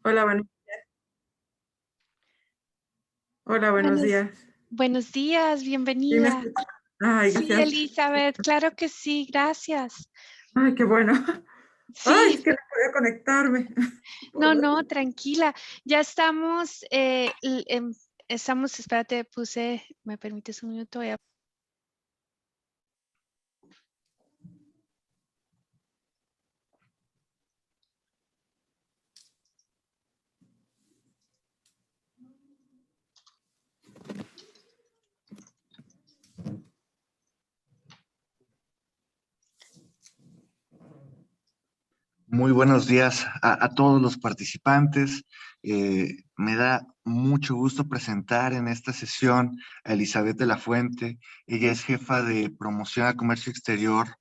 Hola, hola, buenos Buenos, días. buenos días, ¿Sí me bienvenida. escucha? Ay, Sí, gracias. Elizabeth, claro que sí, gracias. Ay, qué bueno. Ay, es Sí, que no podía conectarme. no, Por no, tranquila. Ya estamos, estamos, espérate, ¿me permites un minuto? Muy buenos días a todos los participantes. Me da mucho gusto presentar en esta sesión a Elizabeth de la Fuente. Ella es jefa de promoción al comercio exterior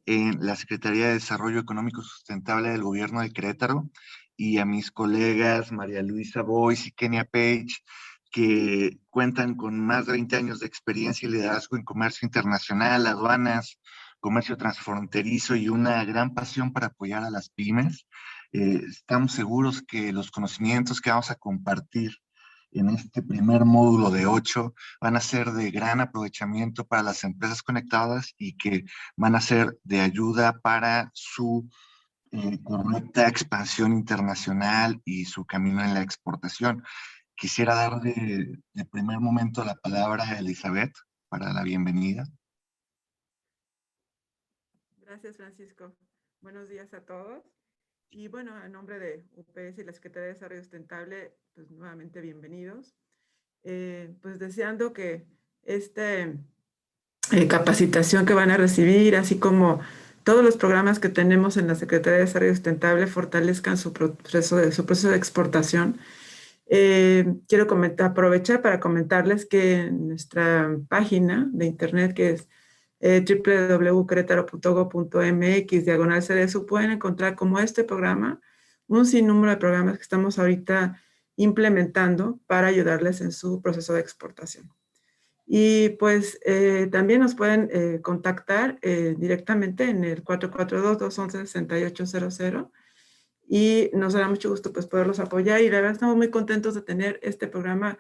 en la Secretaría de Desarrollo Económico Sustentable del Gobierno de Querétaro, y a mis colegas María Luisa Boyce y Kenia Page, que cuentan con más de 20 años de experiencia y liderazgo en comercio internacional, aduanas, comercio transfronterizo y una gran pasión para apoyar a las pymes. Estamos seguros que los conocimientos que vamos a compartir en este primer módulo de 8 van a ser de gran aprovechamiento para las empresas conectadas y que van a ser de ayuda para su correcta expansión internacional y su camino en la exportación. Quisiera dar de primer momento la palabra a Elizabeth para la bienvenida. Gracias, Francisco. Buenos días a todos. Y bueno, en nombre de UPS y la Secretaría de Desarrollo Sustentable, pues nuevamente bienvenidos. Pues deseando que esta capacitación que van a recibir, así como todos los programas que tenemos en la Secretaría de Desarrollo Sustentable, fortalezcan su proceso de exportación. Quiero aprovechar para comentarles que en nuestra página de internet, que es www.queretaro.go.mx/CDSU, pueden encontrar como este programa un sinnúmero de programas que estamos ahorita implementando para ayudarles en su proceso de exportación. Y pues también nos pueden contactar directamente en el 442-211-6800, y nos dará mucho gusto pues poderlos apoyar, y la verdad estamos muy contentos de tener este programa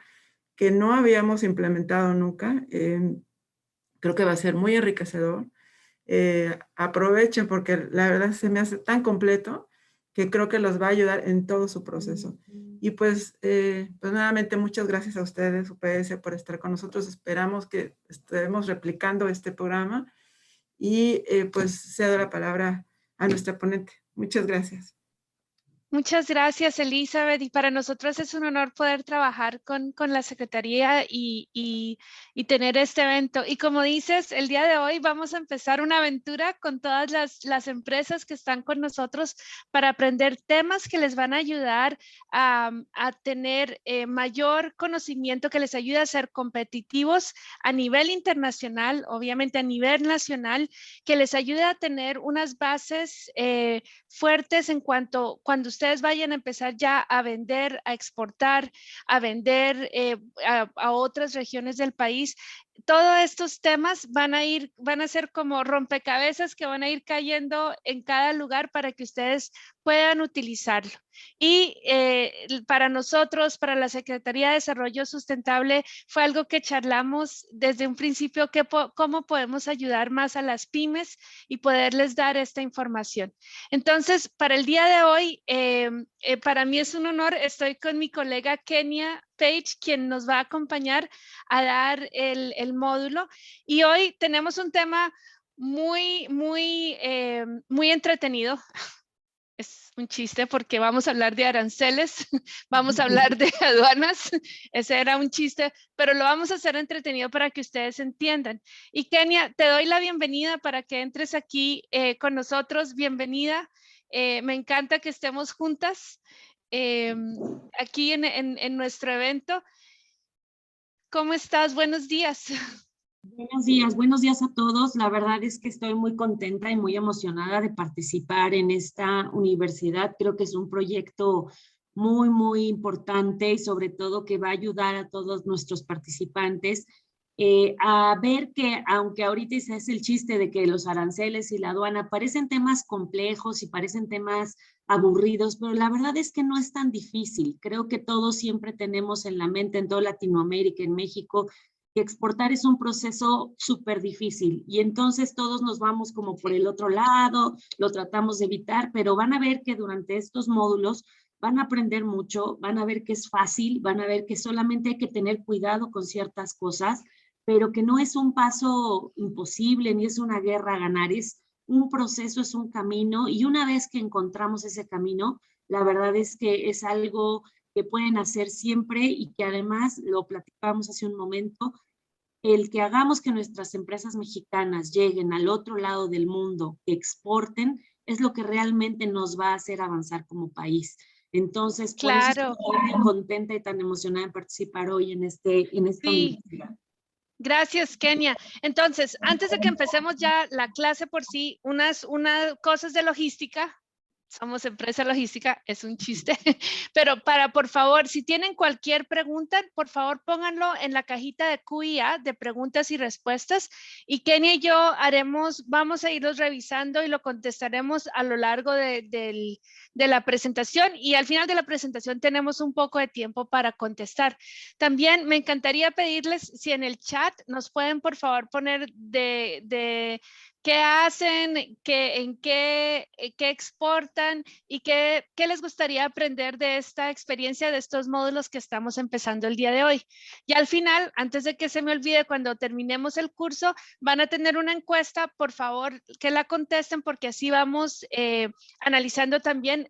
que no habíamos implementado nunca. Creo que va a ser muy enriquecedor. Aprovechen porque la verdad se me hace tan completo que creo que los va a ayudar en todo su proceso. Y pues nuevamente muchas gracias a ustedes, UPS, por estar con nosotros. Esperamos que estemos replicando este programa, y pues cedo la palabra a nuestra ponente. Muchas gracias. Muchas gracias, Elizabeth. Y para nosotros es un honor poder trabajar con la Secretaría y tener este evento. Y como dices, el día de hoy vamos a empezar una aventura con todas las empresas que están con nosotros para aprender temas que les van a ayudar a tener mayor conocimiento, que les ayude a ser competitivos a nivel internacional, obviamente a nivel nacional, que les ayude a tener unas bases fuertes en cuando ustedes vayan a empezar ya a vender, a exportar, a vender a otras regiones del país. Todos estos temas van a ser como rompecabezas que van a ir cayendo en cada lugar para que ustedes puedan utilizarlo. Y para nosotros, para la Secretaría de Desarrollo Sustentable, fue algo que charlamos desde un principio, cómo podemos ayudar más a las pymes y poderles dar esta información. Entonces, para el día de hoy, para mí es un honor, estoy con mi colega Kenia Page, quien nos va a acompañar a dar el módulo. Y hoy tenemos un tema muy entretenido. Es un chiste porque vamos a hablar de aranceles, vamos a hablar de aduanas, ese era un chiste, pero lo vamos a hacer entretenido para que ustedes entiendan. Y Kenia, te doy la bienvenida para que entres aquí con nosotros, bienvenida. Me encanta que estemos juntas aquí en nuestro evento. ¿Cómo estás? Buenos días. Buenos días a todos. La verdad es que estoy muy contenta y muy emocionada de participar en esta universidad. Creo que es un proyecto muy importante y sobre todo que va a ayudar a todos nuestros participantes a ver que, aunque ahorita se hace el chiste de que los aranceles y la aduana parecen temas complejos y parecen temas aburridos, pero la verdad es que no es tan difícil. Creo que todos siempre tenemos en la mente, en toda Latinoamérica, en México, que exportar es un proceso súper difícil y entonces todos nos vamos como por el otro lado, lo tratamos de evitar, pero van a ver que durante estos módulos van a aprender mucho, van a ver que es fácil, van a ver que solamente hay que tener cuidado con ciertas cosas, pero que no es un paso imposible ni es una guerra a ganar, es un proceso, es un camino, y una vez que encontramos ese camino, la verdad es que es algo que pueden hacer siempre y que además, lo platicamos hace un momento, el que hagamos que nuestras empresas mexicanas lleguen al otro lado del mundo, que exporten, es lo que realmente nos va a hacer avanzar como país. Entonces, por eso Claro. estoy tan contenta y tan emocionada de participar hoy en esta Sí. universidad. Gracias, Kenia. Entonces, antes de que empecemos ya la clase por sí, unas cosas de logística. Somos empresa logística, es un chiste, pero por favor, si tienen cualquier pregunta, por favor pónganlo en la cajita de Q&A de preguntas y respuestas, y Kenia y yo vamos a irlos revisando y lo contestaremos a lo largo de la presentación, y al final de la presentación tenemos un poco de tiempo para contestar. También me encantaría pedirles si en el chat nos pueden por favor poner qué hacen, en qué exportan y qué les gustaría aprender de esta experiencia, de estos módulos que estamos empezando el día de hoy. Y al final, antes de que se me olvide, cuando terminemos el curso, van a tener una encuesta, por favor, que la contesten, porque así vamos analizando también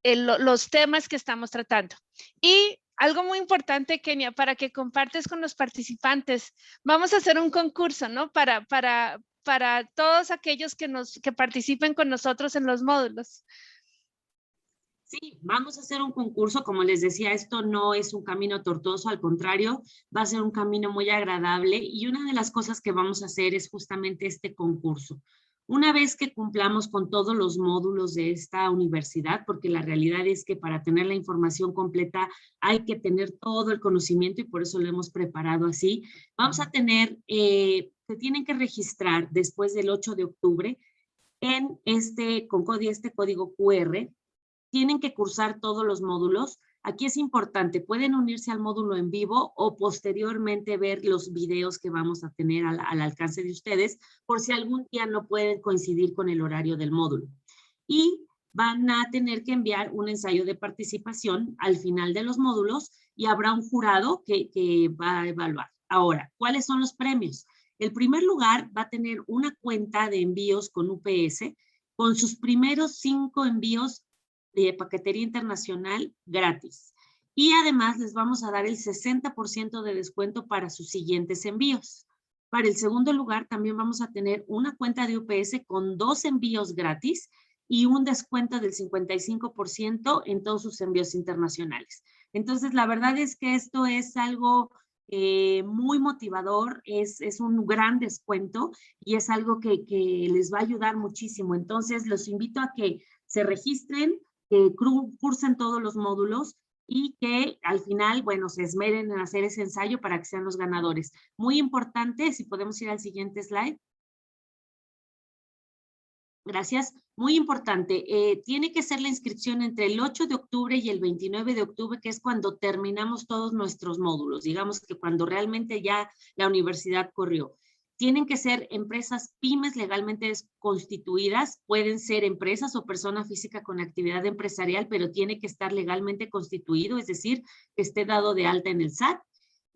los temas que estamos tratando. Y algo muy importante, Kenia, para que compartes con los participantes, vamos a hacer un concurso, ¿no? Para todos aquellos que participen con nosotros en los módulos. Sí, vamos a hacer un concurso. Como les decía, esto no es un camino tortuoso, al contrario, va a ser un camino muy agradable, y una de las cosas que vamos a hacer es justamente este concurso. Una vez que cumplamos con todos los módulos de esta universidad, porque la realidad es que para tener la información completa hay que tener todo el conocimiento y por eso lo hemos preparado así, vamos a tener, se tienen que registrar después del 8 de octubre en este código QR. Tienen que cursar todos los módulos. Aquí es importante, pueden unirse al módulo en vivo o posteriormente ver los videos que vamos a tener al alcance de ustedes, por si algún día no pueden coincidir con el horario del módulo. Y van a tener que enviar un ensayo de participación al final de los módulos y habrá un jurado que va a evaluar. Ahora, ¿cuáles son los premios? El primer lugar va a tener una cuenta de envíos con UPS, con sus primeros 5 envíos de paquetería internacional gratis. Y además les vamos a dar el 60% de descuento para sus siguientes envíos. Para el segundo lugar también vamos a tener una cuenta de UPS con 2 envíos gratis y un descuento del 55% en todos sus envíos internacionales. Entonces, la verdad es que esto es algo muy motivador, es un gran descuento y es algo que les va a ayudar muchísimo. Entonces, los invito a que se registren, que cursen todos los módulos y que al final, bueno, se esmeren en hacer ese ensayo para que sean los ganadores. Muy importante, si podemos ir al siguiente slide. Gracias. Muy importante, tiene que ser la inscripción entre el 8 de octubre y el 29 de octubre, que es cuando terminamos todos nuestros módulos. Digamos que cuando realmente ya la universidad corrió. Tienen que ser empresas pymes legalmente constituidas, pueden ser empresas o persona física con actividad empresarial, pero tiene que estar legalmente constituido, es decir, que esté dado de alta en el SAT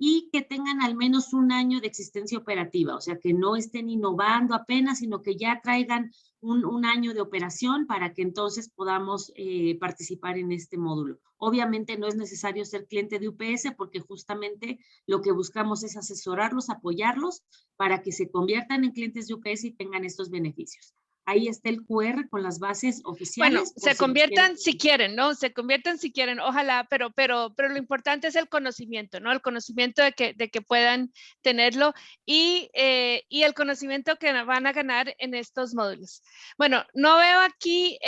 y que tengan al menos un año de existencia operativa, o sea, que no estén innovando apenas, sino que ya traigan un año de operación para que entonces podamos participar en este módulo. Obviamente no es necesario ser cliente de UPS porque justamente lo que buscamos es asesorarlos, apoyarlos para que se conviertan en clientes de UPS y tengan estos beneficios. Ahí está el QR con las bases oficiales. Bueno, se conviertan si quieren, ¿no? Se conviertan si quieren, ojalá, pero lo importante es el conocimiento, ¿no? El conocimiento de que puedan tenerlo y el conocimiento que van a ganar en estos módulos. Bueno, no veo aquí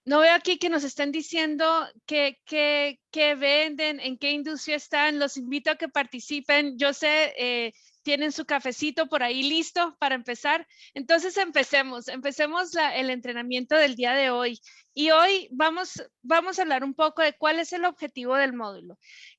No veo aquí que nos estén diciendo qué venden, en qué industria están. Los invito a que participen. Yo sé, tienen su cafecito por ahí listo para empezar. Entonces empecemos el entrenamiento del día de hoy. Y hoy vamos a hablar un poco de cuál es el objetivo del módulo.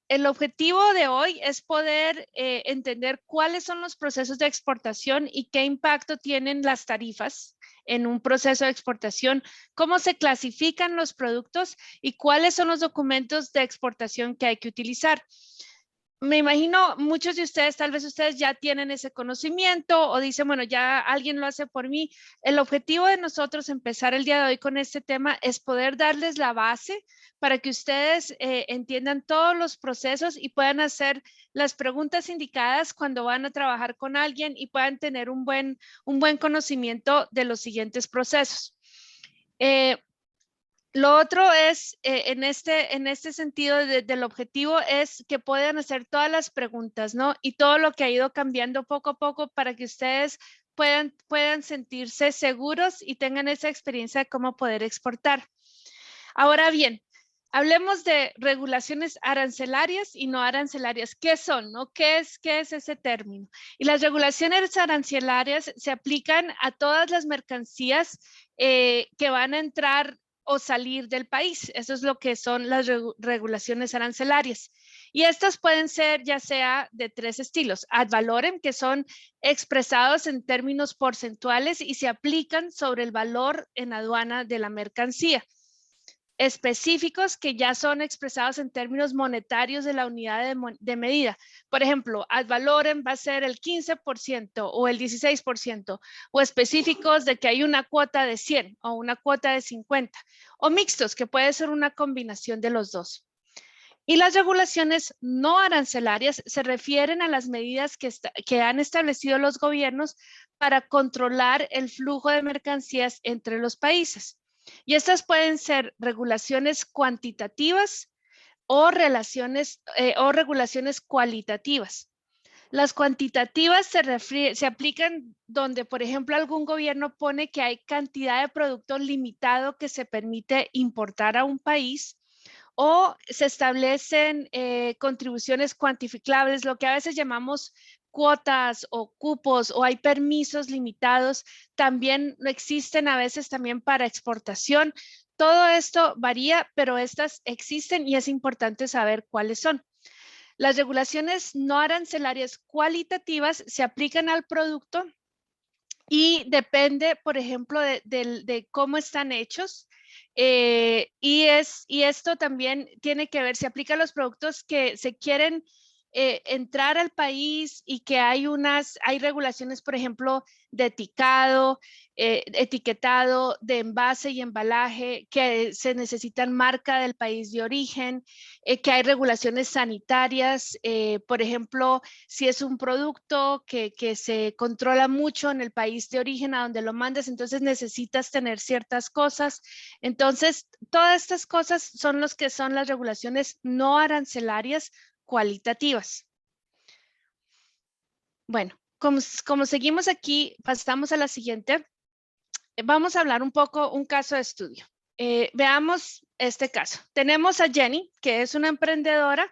El objetivo de hoy es poder entender cuáles son los procesos de exportación y qué impacto tienen las tarifas en un proceso de exportación, cómo se clasifican los productos y cuáles son los documentos de exportación que hay que utilizar. Me imagino muchos de ustedes, tal vez ustedes ya tienen ese conocimiento o dicen, bueno, ya alguien lo hace por mí. El objetivo de nosotros empezar el día de hoy con este tema es poder darles la base para que ustedes entiendan todos los procesos y puedan hacer las preguntas indicadas cuando van a trabajar con alguien y puedan tener un buen conocimiento de los siguientes procesos. Lo otro es, en este sentido del objetivo, es que puedan hacer todas las preguntas, ¿no? Y todo lo que ha ido cambiando poco a poco para que ustedes puedan sentirse seguros y tengan esa experiencia de cómo poder exportar. Ahora bien, hablemos de regulaciones arancelarias y no arancelarias. ¿Qué son, no? ¿Qué es ese término? Y las regulaciones arancelarias se aplican a todas las mercancías que van a entrar o salir del país. Eso es lo que son las regulaciones arancelarias. Y estas pueden ser ya sea de 3 estilos. Ad valorem, que son expresados en términos porcentuales y se aplican sobre el valor en aduana de la mercancía. Específicos, que ya son expresados en términos monetarios de la unidad de medida. Por ejemplo, ad valorem va a ser el 15% o el 16%, o específicos de que hay una cuota de 100 o una cuota de 50, o mixtos, que puede ser una combinación de los dos. Y las regulaciones no arancelarias se refieren a las medidas que han establecido los gobiernos para controlar el flujo de mercancías entre los países. Y estas pueden ser regulaciones cuantitativas o regulaciones cualitativas. Las cuantitativas se aplican donde, por ejemplo, algún gobierno pone que hay cantidad de producto limitado que se permite importar a un país, o se establecen contribuciones cuantificables, lo que a veces llamamos cuotas o cupos, o hay permisos limitados, también existen a veces también para exportación. Todo esto varía, pero estas existen y es importante saber cuáles son. Las regulaciones no arancelarias cualitativas se aplican al producto y depende, por ejemplo, de cómo están hechos. Y esto también tiene que ver, se aplica a los productos que se quieren entrar al país y que hay regulaciones, por ejemplo, de etiquetado, de envase y embalaje, que se necesitan marca del país de origen, que hay regulaciones sanitarias, por ejemplo, si es un producto que se controla mucho en el país de origen a donde lo mandas, entonces necesitas tener ciertas cosas. Entonces, todas estas cosas son las regulaciones no arancelarias cualitativas. Bueno, como seguimos aquí, pasamos a la siguiente. Vamos a hablar un caso de estudio. Veamos este caso. Tenemos a Jenny, que es una emprendedora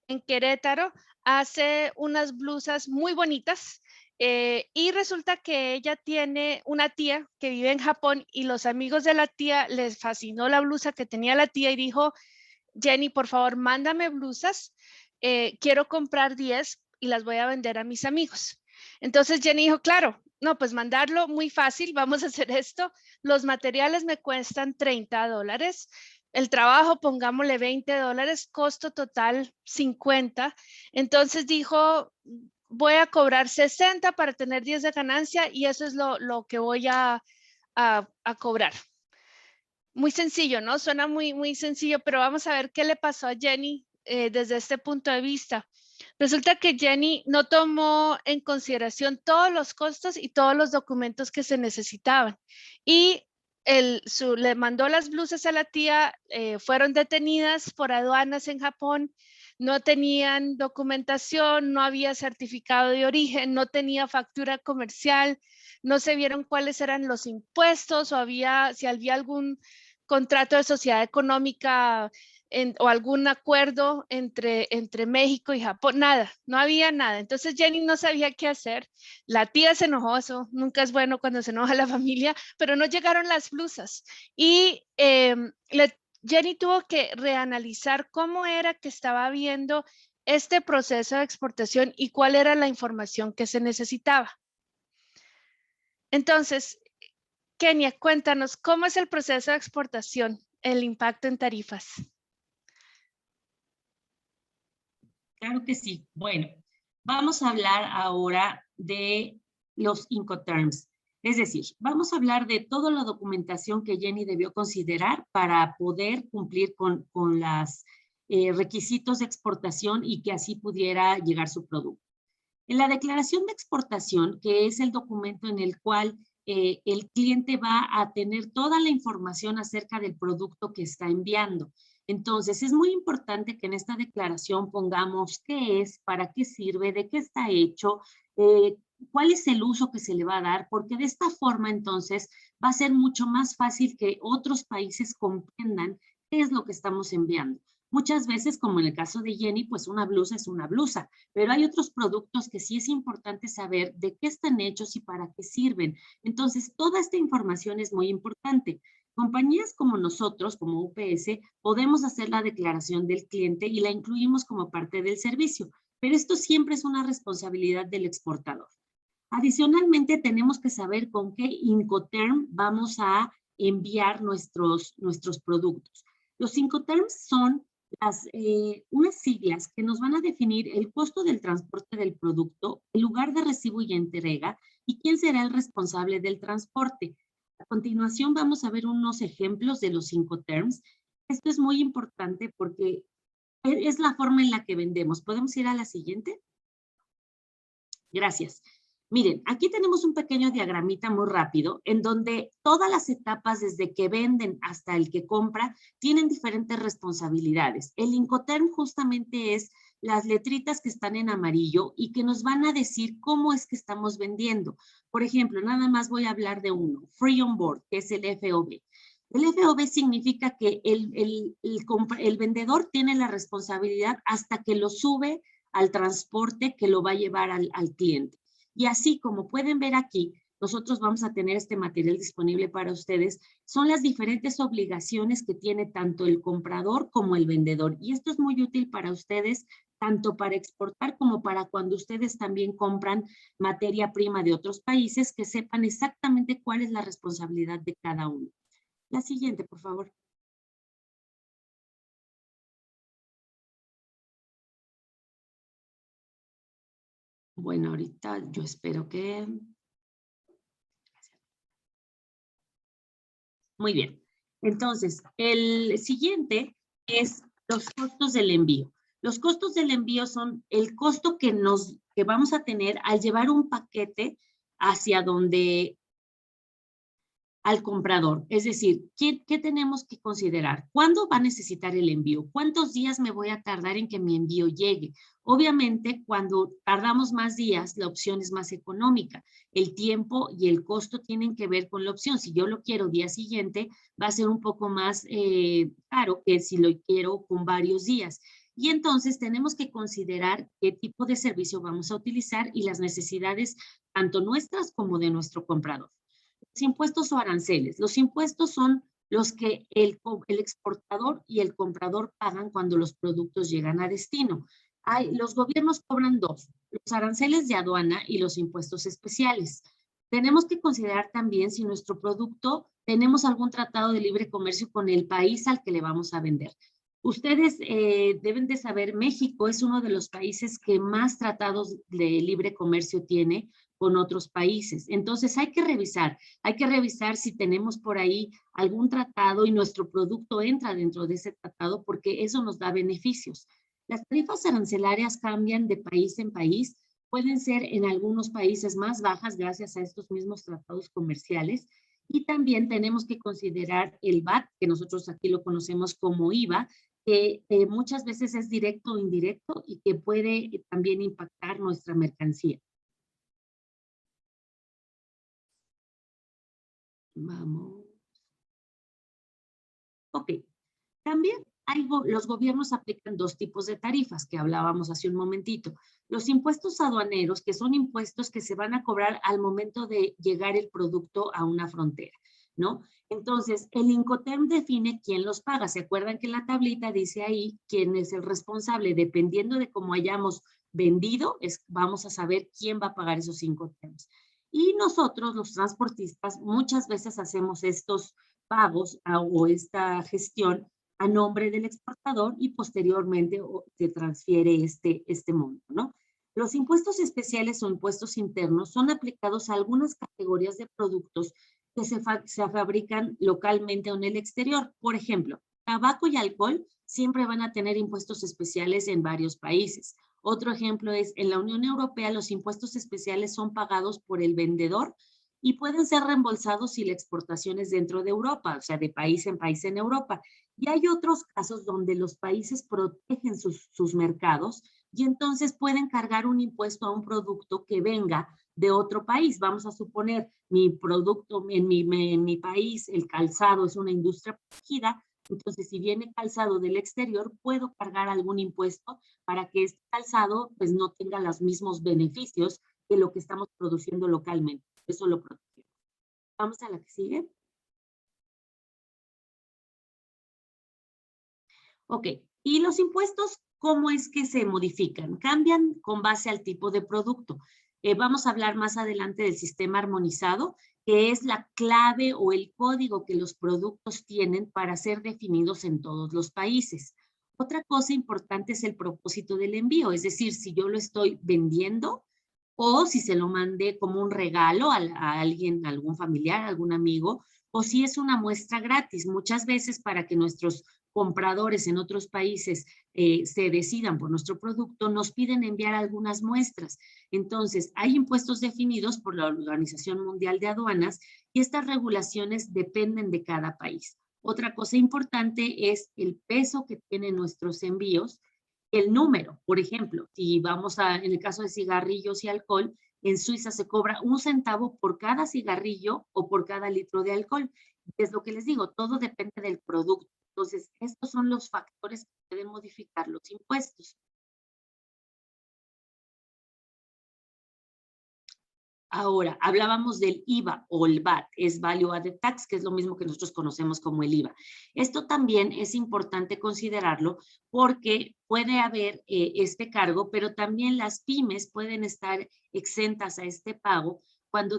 en Querétaro, hace unas blusas muy bonitas y resulta que ella tiene una tía que vive en Japón y los amigos de la tía les fascinó la blusa que tenía la tía y dijo, Jenny, por favor, mándame blusas. Quiero comprar 10 y las voy a vender a mis amigos. Entonces Jenny dijo, claro, no, pues mandarlo muy fácil, vamos a hacer esto. Los materiales me cuestan $30. El trabajo, pongámosle $20, costo total 50. Entonces dijo, voy a cobrar 60 para tener 10 de ganancia y eso es lo que voy a cobrar. Muy sencillo, ¿no? Suena muy sencillo, pero vamos a ver qué le pasó a Jenny desde este punto de vista. Resulta que Jenny no tomó en consideración todos los costos y todos los documentos que se necesitaban. Y le mandó las blusas a la tía, fueron detenidas por aduanas en Japón, no tenían documentación, no había certificado de origen, no tenía factura comercial, no se vieron cuáles eran los impuestos o si había algún contrato de sociedad económica o algún acuerdo entre México y Japón, nada, no había nada. Entonces Jenny no sabía qué hacer, la tía se enojó, eso nunca es bueno cuando se enoja la familia, pero no llegaron las blusas y Jenny tuvo que reanalizar cómo era que estaba viendo este proceso de exportación y cuál era la información que se necesitaba. Entonces, Kenia, cuéntanos, ¿cómo es el proceso de exportación, el impacto en tarifas? Claro que sí. Bueno, vamos a hablar ahora de los Incoterms. Es decir, vamos a hablar de toda la documentación que Jenny debió considerar para poder cumplir con los requisitos de exportación y que así pudiera llegar su producto. En la declaración de exportación, que es el documento en el cual el cliente va a tener toda la información acerca del producto que está enviando. Entonces, es muy importante que en esta declaración pongamos qué es, para qué sirve, de qué está hecho, cuál es el uso que se le va a dar, porque de esta forma, entonces, va a ser mucho más fácil que otros países comprendan qué es lo que estamos enviando. Muchas veces, como en el caso de Jenny, pues una blusa es una blusa, pero hay otros productos que sí es importante saber de qué están hechos y para qué sirven. Entonces, toda esta información es muy importante. Compañías como nosotros, como UPS, podemos hacer la declaración del cliente y la incluimos como parte del servicio, pero esto siempre es una responsabilidad del exportador. Adicionalmente, tenemos que saber con qué Incoterm vamos a enviar nuestros productos. Los Incoterms son unas siglas que nos van a definir el costo del transporte del producto, el lugar de recibo y entrega y quién será el responsable del transporte. A continuación vamos a ver unos ejemplos de los Incoterms. Esto es muy importante porque es la forma en la que vendemos. ¿Podemos ir a la siguiente? Gracias. Miren, aquí tenemos un pequeño diagramita muy rápido en donde todas las etapas desde que venden hasta el que compra tienen diferentes responsabilidades. El Incoterm justamente es las letritas que están en amarillo y que nos van a decir cómo es que estamos vendiendo. Por ejemplo, nada más voy a hablar de uno, Free On Board, que es el FOB. El FOB significa que el vendedor tiene la responsabilidad hasta que lo sube al transporte que lo va a llevar al cliente. Y así como pueden ver aquí, nosotros vamos a tener este material disponible para ustedes, son las diferentes obligaciones que tiene tanto el comprador como el vendedor. Y esto es muy útil para ustedes, tanto para exportar como para cuando ustedes también compran materia prima de otros países, que sepan exactamente cuál es la responsabilidad de cada uno. La siguiente, por favor. Bueno, ahorita yo espero que... Muy bien. Entonces, el siguiente es los costos del envío. Los costos del envío son el costo que vamos a tener al llevar un paquete hacia donde al comprador. Es decir, ¿qué tenemos que considerar? ¿Cuándo va a necesitar el envío? ¿Cuántos días me voy a tardar en que mi envío llegue? Obviamente, cuando tardamos más días, la opción es más económica. El tiempo y el costo tienen que ver con la opción. Si yo lo quiero día siguiente, va a ser un poco más caro que si lo quiero con varios días. Y entonces tenemos que considerar qué tipo de servicio vamos a utilizar y las necesidades tanto nuestras como de nuestro comprador. Los impuestos o aranceles. Los impuestos son los que el exportador y el comprador pagan cuando los productos llegan a destino. Los gobiernos cobran dos, los aranceles de aduana y los impuestos especiales. Tenemos que considerar también si nuestro producto tenemos algún tratado de libre comercio con el país al que le vamos a vender. Ustedes deben de saber, México es uno de los países que más tratados de libre comercio tiene con otros países. Entonces hay que revisar si tenemos por ahí algún tratado y nuestro producto entra dentro de ese tratado porque eso nos da beneficios. Las tarifas arancelarias cambian de país en país, pueden ser en algunos países más bajas gracias a estos mismos tratados comerciales y también tenemos que considerar el VAT, que nosotros aquí lo conocemos como IVA, que muchas veces es directo o indirecto y que puede también impactar nuestra mercancía. Vamos. Ok, también los gobiernos aplican dos tipos de tarifas que hablábamos hace un momentito. Los impuestos aduaneros, que son impuestos que se van a cobrar al momento de llegar el producto a una frontera, ¿no? Entonces, el Incoterm define quién los paga. ¿Se acuerdan que en la tablita dice ahí quién es el responsable? Dependiendo de cómo hayamos vendido, vamos a saber quién va a pagar esos Incoterms. Y nosotros, los transportistas, muchas veces hacemos estos pagos o esta gestión a nombre del exportador y posteriormente se transfiere este monto, ¿no? Los impuestos especiales o impuestos internos son aplicados a algunas categorías de productos que se fabrican localmente o en el exterior. Por ejemplo, tabaco y alcohol siempre van a tener impuestos especiales en varios países. Otro ejemplo es, en la Unión Europea los impuestos especiales son pagados por el vendedor y pueden ser reembolsados si la exportación es dentro de Europa, o sea, de país en Europa. Y hay otros casos donde los países protegen sus mercados y entonces pueden cargar un impuesto a un producto que venga de otro país. Vamos a suponer, mi producto en mi país, el calzado es una industria protegida, entonces si viene calzado del exterior, puedo cargar algún impuesto para que este calzado pues no tenga los mismos beneficios que lo que estamos produciendo localmente. Eso lo protegemos. Vamos a la que sigue. Ok, y los impuestos, ¿cómo es que se modifican? Cambian con base al tipo de producto. Vamos a hablar más adelante del sistema armonizado, que es la clave o el código que los productos tienen para ser definidos en todos los países. Otra cosa importante es el propósito del envío, es decir, si yo lo estoy vendiendo o si se lo mandé como un regalo a alguien, a algún familiar, a algún amigo, o si es una muestra gratis. Muchas veces para que nuestros compradores en otros países se decidan por nuestro producto, nos piden enviar algunas muestras. Entonces, hay impuestos definidos por la Organización Mundial de Aduanas y estas regulaciones dependen de cada país. Otra cosa importante es el peso que tienen nuestros envíos, el número. Por ejemplo, si vamos en el caso de cigarrillos y alcohol, en Suiza se cobra 1 centavo por cada cigarrillo o por cada litro de alcohol. Es lo que les digo, todo depende del producto. Entonces, estos son los factores que pueden modificar los impuestos. Ahora, hablábamos del IVA o el VAT, es Value Added Tax, que es lo mismo que nosotros conocemos como el IVA. Esto también es importante considerarlo porque puede haber este cargo, pero también las pymes pueden estar exentas a este pago cuando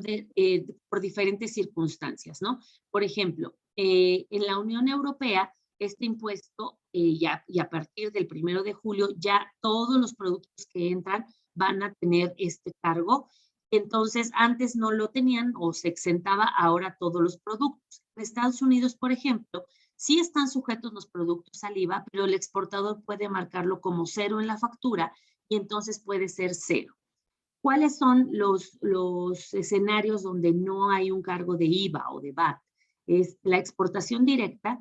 por diferentes circunstancias, ¿no? Por ejemplo, en la Unión Europea, este impuesto, y a partir del 1 de julio, ya todos los productos que entran van a tener este cargo. Entonces, antes no lo tenían o se exentaba ahora todos los productos. En Estados Unidos, por ejemplo, sí están sujetos los productos al IVA, pero el exportador puede marcarlo como 0 en la factura y entonces puede ser 0. ¿Cuáles son los escenarios donde no hay un cargo de IVA o de VAT? Es la exportación directa,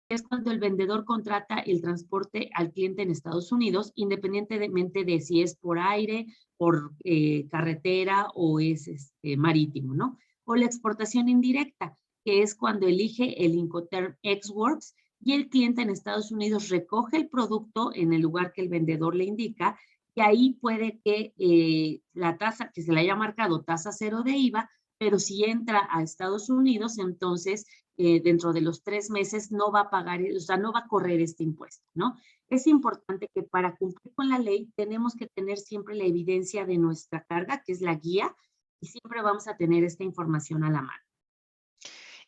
es cuando el vendedor contrata el transporte al cliente en Estados Unidos, independientemente de si es por aire, por carretera o es marítimo, ¿no? O la exportación indirecta, que es cuando elige el Incoterm Ex Works y el cliente en Estados Unidos recoge el producto en el lugar que el vendedor le indica y ahí puede que la tasa, que se le haya marcado tasa 0 de IVA, pero si entra a Estados Unidos, entonces dentro de los 3 meses no va a pagar, o sea, no va a correr este impuesto, ¿no? Es importante que para cumplir con la ley tenemos que tener siempre la evidencia de nuestra carga, que es la guía, y siempre vamos a tener esta información a la mano.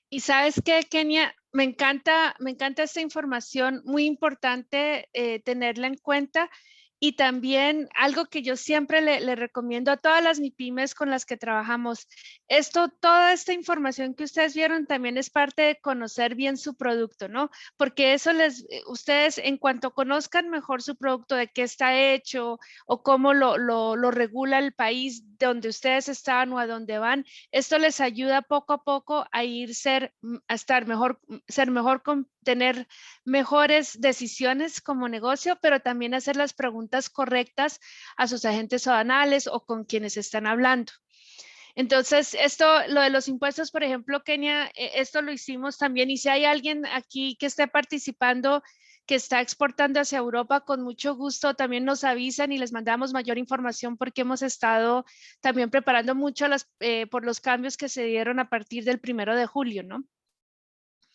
Y ¿sabes qué, Kenia? Me encanta esta información, muy importante tenerla en cuenta. Y también algo que yo siempre le recomiendo a todas las MIPYMES con las que trabajamos, toda esta información que ustedes vieron también es parte de conocer bien su producto, ¿no? Porque eso ustedes en cuanto conozcan mejor su producto, de qué está hecho o cómo lo regula el país donde ustedes están o a dónde van, esto les ayuda poco a poco a tener mejores decisiones como negocio, pero también hacer las preguntas correctas a sus agentes aduanales o con quienes están hablando. Entonces, lo de los impuestos, por ejemplo, Kenia, esto lo hicimos también. Y si hay alguien aquí que esté participando, que está exportando hacia Europa, con mucho gusto también nos avisan y les mandamos mayor información porque hemos estado también preparando mucho por los cambios que se dieron a partir del 1 de julio, ¿no?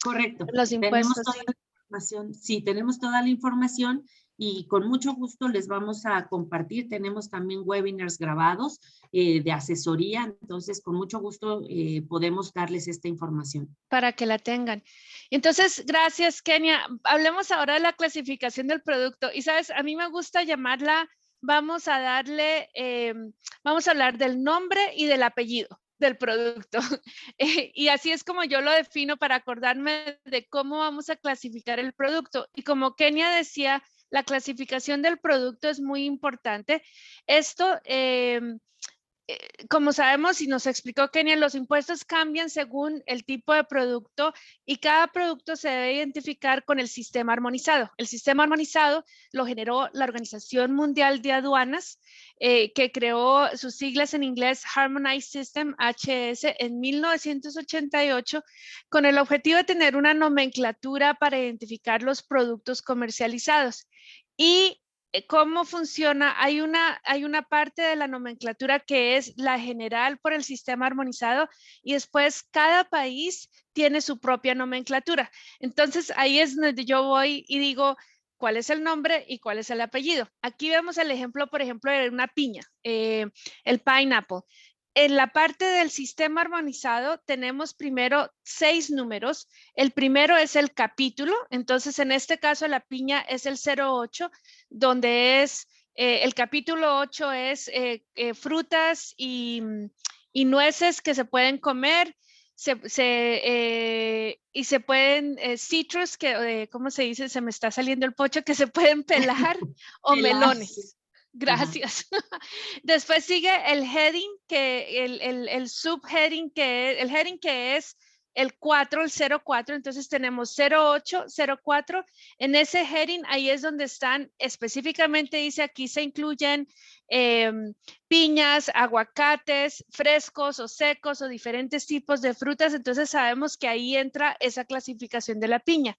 Correcto. Los Tenemos impuestos. toda la información. Sí, tenemos toda la información y con mucho gusto les vamos a compartir. Tenemos también webinars grabados de asesoría, entonces con mucho gusto podemos darles esta información. Para que la tengan. Entonces, gracias, Kenia. Hablemos ahora de la clasificación del producto. Y sabes, a mí me gusta llamarla, vamos a hablar del nombre y del apellido del producto. Y así es como yo lo defino para acordarme de cómo vamos a clasificar el producto. Y como Kenia decía, la clasificación del producto es muy importante. Esto, como sabemos y nos explicó Kenia, los impuestos cambian según el tipo de producto y cada producto se debe identificar con el sistema armonizado. El sistema armonizado lo generó la Organización Mundial de Aduanas, que creó sus siglas en inglés Harmonized System, HS, en 1988, con el objetivo de tener una nomenclatura para identificar los productos comercializados. Y ¿cómo funciona? Hay una parte de la nomenclatura que es la general por el sistema armonizado y después cada país tiene su propia nomenclatura. Entonces ahí es donde yo voy y digo cuál es el nombre y cuál es el apellido. Aquí vemos el ejemplo, por ejemplo, de una piña, el pineapple. En la parte del sistema armonizado tenemos primero 6 números. El primero es el capítulo. Entonces, en este caso, la piña es el 08, donde es el capítulo 8 es frutas y nueces que se pueden comer. Y se pueden, citrus, ¿cómo se dice? Se me está saliendo el pocho, que se pueden pelar, o melones. Gracias. Después sigue el heading, el subheading, el heading que es el 4, el 04. Entonces tenemos 08, 04. En ese heading, ahí es donde están, específicamente dice aquí se incluyen piñas, aguacates, frescos o secos o diferentes tipos de frutas. Entonces sabemos que ahí entra esa clasificación de la piña.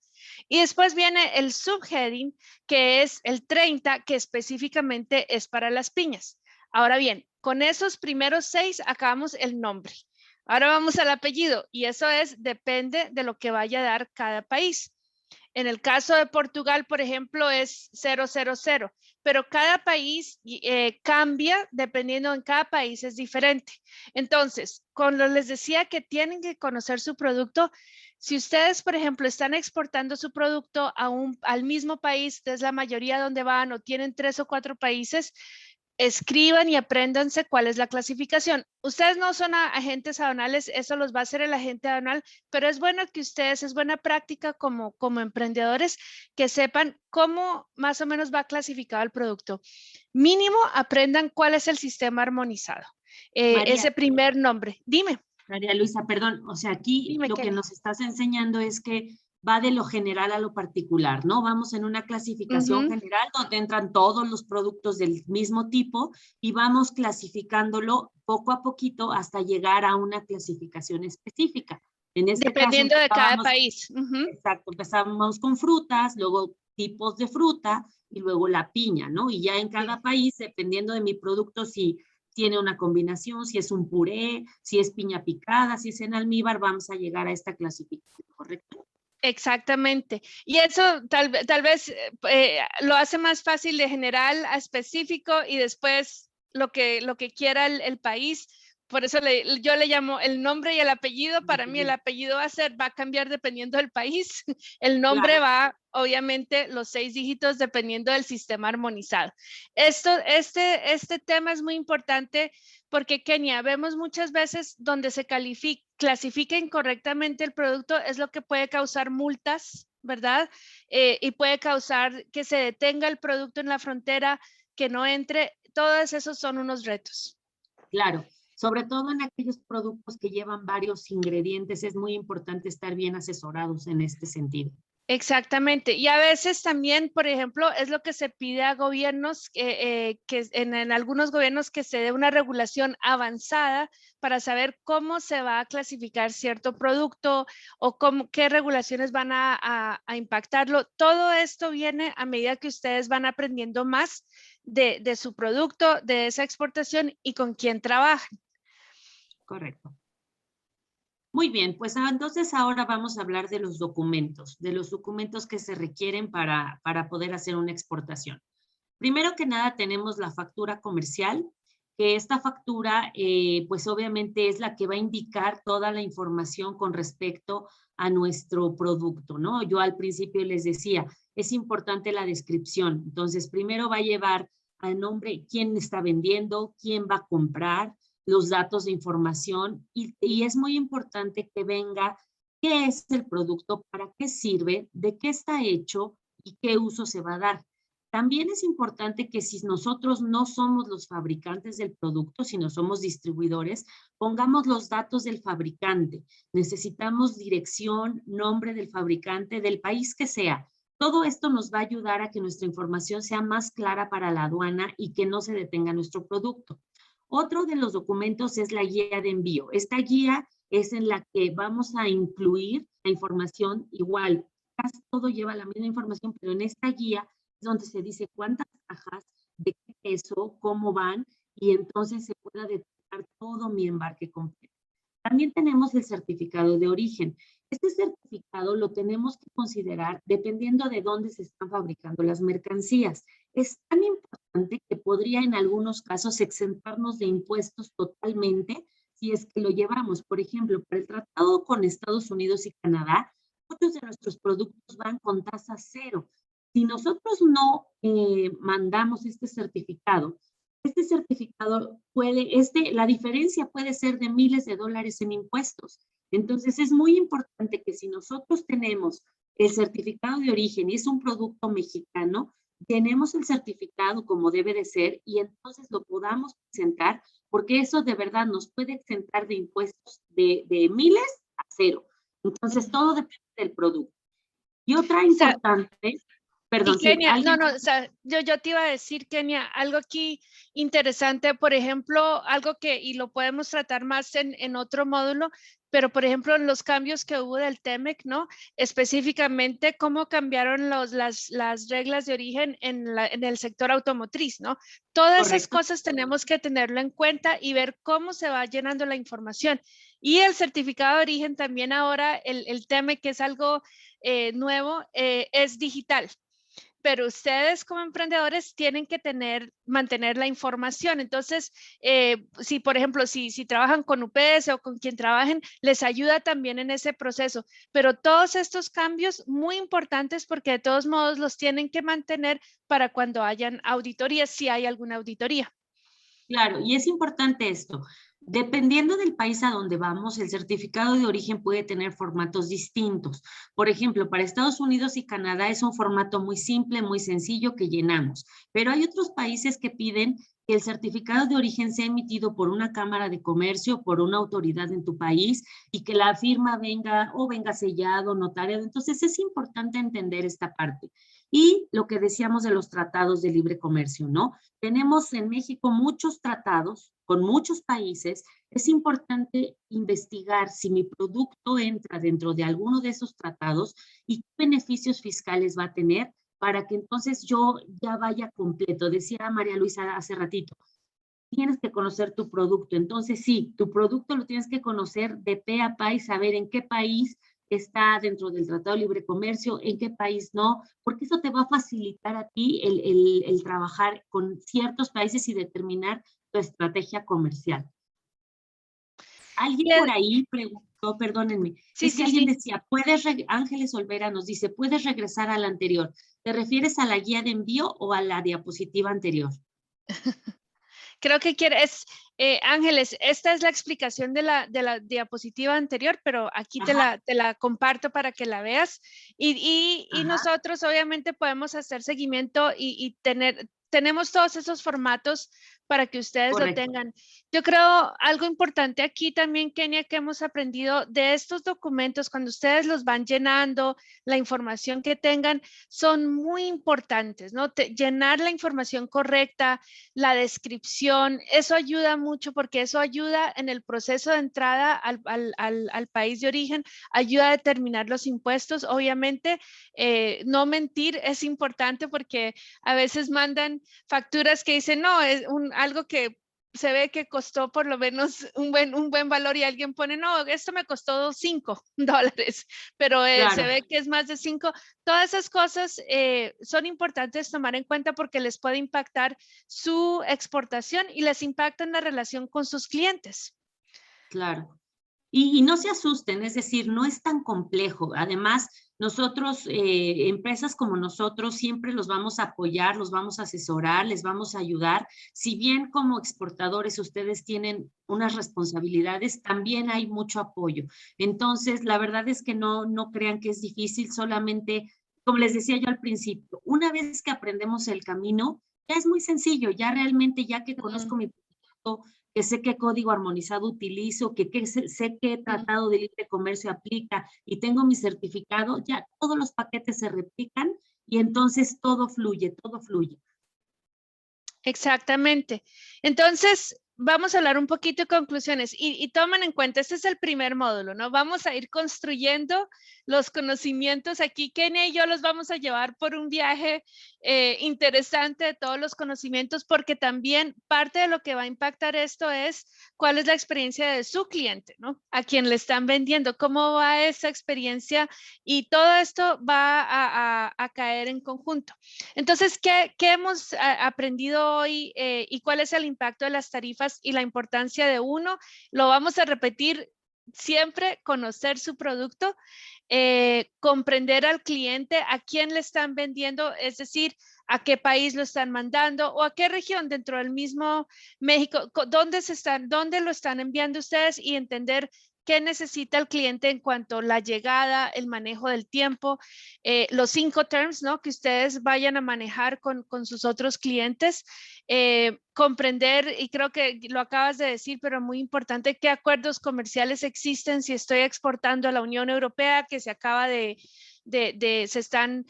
Y después viene el subheading, que es el 30, que específicamente es para las piñas. Ahora bien, con esos primeros 6 acabamos el nombre. Ahora vamos al apellido y eso depende de lo que vaya a dar cada país. En el caso de Portugal, por ejemplo, es 000, pero cada país cambia dependiendo, en cada país es diferente. Entonces, cuando les decía que tienen que conocer su producto, si ustedes, por ejemplo, están exportando su producto al mismo país, es la mayoría donde van o tienen 3 o 4 países, escriban y apréndanse cuál es la clasificación. Ustedes no son agentes aduanales, eso los va a hacer el agente aduanal, pero es bueno que ustedes, es buena práctica como emprendedores, que sepan cómo más o menos va clasificado el producto. Mínimo aprendan cuál es el sistema armonizado. Ese primer nombre. Dime. María Luisa, perdón, o sea, aquí lo que nos estás enseñando es que va de lo general a lo particular, ¿no? Vamos en una clasificación general donde entran todos los productos del mismo tipo y vamos clasificándolo poco a poquito hasta llegar a una clasificación específica. En este dependiendo caso, de cada país. Exacto, empezamos con frutas, luego tipos de fruta y luego la piña, ¿no? Y ya en cada país, dependiendo de mi producto, si tiene una combinación, si es un puré, si es piña picada, si es en almíbar, vamos a llegar a esta clasificación, ¿correcto? Exactamente. Y eso tal vez lo hace más fácil de general a específico y después lo que quiera el país. Por eso yo le llamo el nombre y el apellido. Para mí el apellido va a cambiar dependiendo del país. El nombre va, obviamente, los 6 dígitos dependiendo del sistema armonizado. Este tema es muy importante porque, Kenia, vemos muchas veces donde se clasifica incorrectamente el producto, es lo que puede causar multas, ¿verdad? Y puede causar que se detenga el producto en la frontera, que no entre. Todos esos son unos retos. Claro. Sobre todo en aquellos productos que llevan varios ingredientes, es muy importante estar bien asesorados en este sentido. Exactamente. Y a veces también, por ejemplo, es lo que se pide a gobiernos, que en algunos gobiernos que se dé una regulación avanzada para saber cómo se va a clasificar cierto producto o qué regulaciones van a impactarlo. Todo esto viene a medida que ustedes van aprendiendo más de su producto, de esa exportación y con quién trabajan. Correcto. Muy bien, pues entonces ahora vamos a hablar de los documentos que se requieren para poder hacer una exportación. Primero que nada tenemos la factura comercial, que esta factura pues obviamente es la que va a indicar toda la información con respecto a nuestro producto, ¿no? Yo al principio les decía, es importante la descripción. Entonces, primero va a llevar al nombre quién está vendiendo, quién va a comprar, los datos de información y es muy importante que venga qué es el producto, para qué sirve, de qué está hecho y qué uso se va a dar. También es importante que si nosotros no somos los fabricantes del producto, sino somos distribuidores, pongamos los datos del fabricante. Necesitamos dirección, nombre del fabricante, del país que sea. Todo esto nos va a ayudar a que nuestra información sea más clara para la aduana y que no se detenga nuestro producto. Otro de los documentos es la guía de envío. Esta guía es en la que vamos a incluir la información igual. Casi todo lleva la misma información, pero en esta guía es donde se dice cuántas cajas, de qué peso, cómo van, y entonces se pueda detectar todo mi embarque completo. También tenemos el certificado de origen. Este certificado lo tenemos que considerar dependiendo de dónde se están fabricando las mercancías. Es tan importante que podría en algunos casos exentarnos de impuestos totalmente si es que lo llevamos. Por ejemplo, para el tratado con Estados Unidos y Canadá, muchos de nuestros productos van con tasa cero. Si nosotros no mandamos este certificado la diferencia puede ser de miles de dólares en impuestos. Entonces es muy importante que si nosotros tenemos el certificado de origen y es un producto mexicano, tenemos el certificado como debe de ser y entonces lo podamos presentar, porque eso de verdad nos puede exentar de impuestos de miles a cero. Entonces todo depende del producto. Y otra importante... Perdón, y Kenia, o sea, yo te iba a decir, Kenia, algo aquí interesante, por ejemplo, algo que, y lo podemos tratar más en otro módulo, pero por ejemplo, en los cambios que hubo del TEMEC, ¿no? Específicamente, cómo cambiaron las reglas de origen en el sector automotriz, ¿no? Todas esas cosas tenemos que tenerlo en cuenta y ver cómo se va llenando la información. Y el certificado de origen también ahora, el TEMEC, que es algo nuevo, es digital. Pero ustedes como emprendedores tienen que mantener la información. Entonces, si por ejemplo, si trabajan con UPS o con quien trabajen, les ayuda también en ese proceso. Pero todos estos cambios muy importantes porque de todos modos los tienen que mantener para cuando hayan auditorías, si hay alguna auditoría. Claro, y es importante esto. Dependiendo del país a donde vamos, el certificado de origen puede tener formatos distintos. Por ejemplo, para Estados Unidos y Canadá es un formato muy simple, muy sencillo que llenamos. Pero hay otros países que piden que el certificado de origen sea emitido por una cámara de comercio, por una autoridad en tu país y que la firma venga sellado, notariado. Entonces es importante entender esta parte. Y lo que decíamos de los tratados de libre comercio, ¿no? Tenemos en México muchos tratados con muchos países. Es importante investigar si mi producto entra dentro de alguno de esos tratados y qué beneficios fiscales va a tener para que entonces yo ya vaya completo. Decía María Luisa hace ratito, tienes que conocer tu producto. Entonces sí, tu producto lo tienes que conocer de pe a pa y saber en qué país está dentro del Tratado de Libre Comercio, en qué país no, porque eso te va a facilitar a ti el trabajar con ciertos países y determinar tu estrategia comercial. Alguien por ahí preguntó, perdónenme, alguien decía, Ángeles Olvera nos dice, ¿puedes regresar a la anterior? ¿Te refieres a la guía de envío o a la diapositiva anterior? Creo que Ángeles, esta es la explicación de la diapositiva anterior, pero aquí te la comparto para que la veas. Y nosotros obviamente podemos hacer seguimiento y tenemos todos esos formatos para que ustedes Correcto. lo tengan. Yo creo algo importante aquí también, Kenia, que hemos aprendido de estos documentos, cuando ustedes los van llenando, la información que tengan, son muy importantes, ¿no? Llenar la información correcta, la descripción, eso ayuda mucho porque eso ayuda en el proceso de entrada al país de origen, ayuda a determinar los impuestos. Obviamente, no mentir es importante porque a veces mandan facturas que dicen, no, es algo que se ve que costó por lo menos un buen valor y alguien pone, no, esto me costó $5, pero se Claro. ve que es más de 5. Todas esas cosas son importantes tomar en cuenta porque les puede impactar su exportación y les impacta en la relación con sus clientes. Claro. Y no se asusten, es decir, no es tan complejo. Además, nosotros, empresas como nosotros, siempre los vamos a apoyar, los vamos a asesorar, les vamos a ayudar. Si bien como exportadores ustedes tienen unas responsabilidades, también hay mucho apoyo. Entonces, la verdad es que no crean que es difícil, solamente, como les decía yo al principio, una vez que aprendemos el camino, ya es muy sencillo, ya realmente, ya que conozco mi producto, que sé qué código armonizado utilizo, que sé qué tratado de libre comercio aplica y tengo mi certificado, ya todos los paquetes se replican y entonces todo fluye, todo fluye. Exactamente. Entonces, vamos a hablar un poquito de conclusiones y tomen en cuenta, este es el primer módulo, ¿no? Vamos a ir construyendo los conocimientos aquí. Kenia y yo los vamos a llevar por un viaje interesante de todos los conocimientos, porque también parte de lo que va a impactar esto es cuál es la experiencia de su cliente, ¿no? A quien le están vendiendo, cómo va esa experiencia y todo esto va a caer en conjunto. Entonces, ¿qué hemos aprendido hoy y cuál es el impacto de las tarifas y la importancia de uno? Lo vamos a repetir siempre: conocer su producto, comprender al cliente, a quién le están vendiendo, es decir, a qué país lo están mandando o a qué región dentro del mismo México, dónde lo están enviando ustedes, y entender qué necesita el cliente en cuanto a la llegada, el manejo del tiempo, los Incoterms, ¿no? Que ustedes vayan a manejar con sus otros clientes, comprender, y creo que lo acabas de decir, pero muy importante, qué acuerdos comerciales existen si estoy exportando a la Unión Europea, que se acaba se están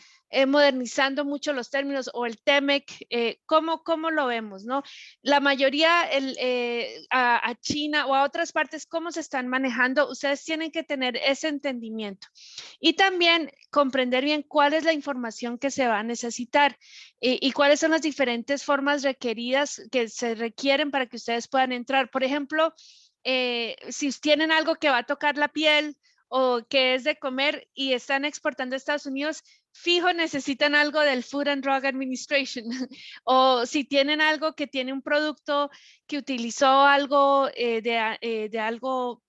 modernizando mucho los términos, o el TEMEC, ¿cómo lo vemos, no? La mayoría a China o a otras partes, ¿cómo se están manejando? Ustedes tienen que tener ese entendimiento y también comprender bien cuál es la información que se va a necesitar y cuáles son las diferentes formas requeridas que se requieren para que ustedes puedan entrar. Por ejemplo, si tienen algo que va a tocar la piel o que es de comer y están exportando a Estados Unidos, fijo necesitan algo del Food and Drug Administration. O si tienen algo que tiene un producto que utilizó algo de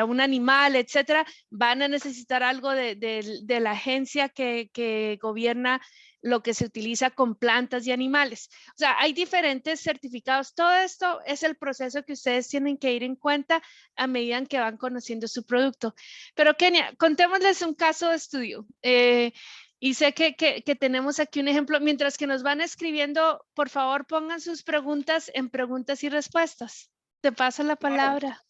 un animal, etcétera, van a necesitar algo de la agencia que gobierna lo que se utiliza con plantas y animales. O sea, hay diferentes certificados. Todo esto es el proceso que ustedes tienen que ir en cuenta a medida que van conociendo su producto. Pero Kenia, contémosles un caso de estudio. Y sé que tenemos aquí un ejemplo. Mientras que nos van escribiendo, por favor, pongan sus preguntas en preguntas y respuestas. Te paso la palabra.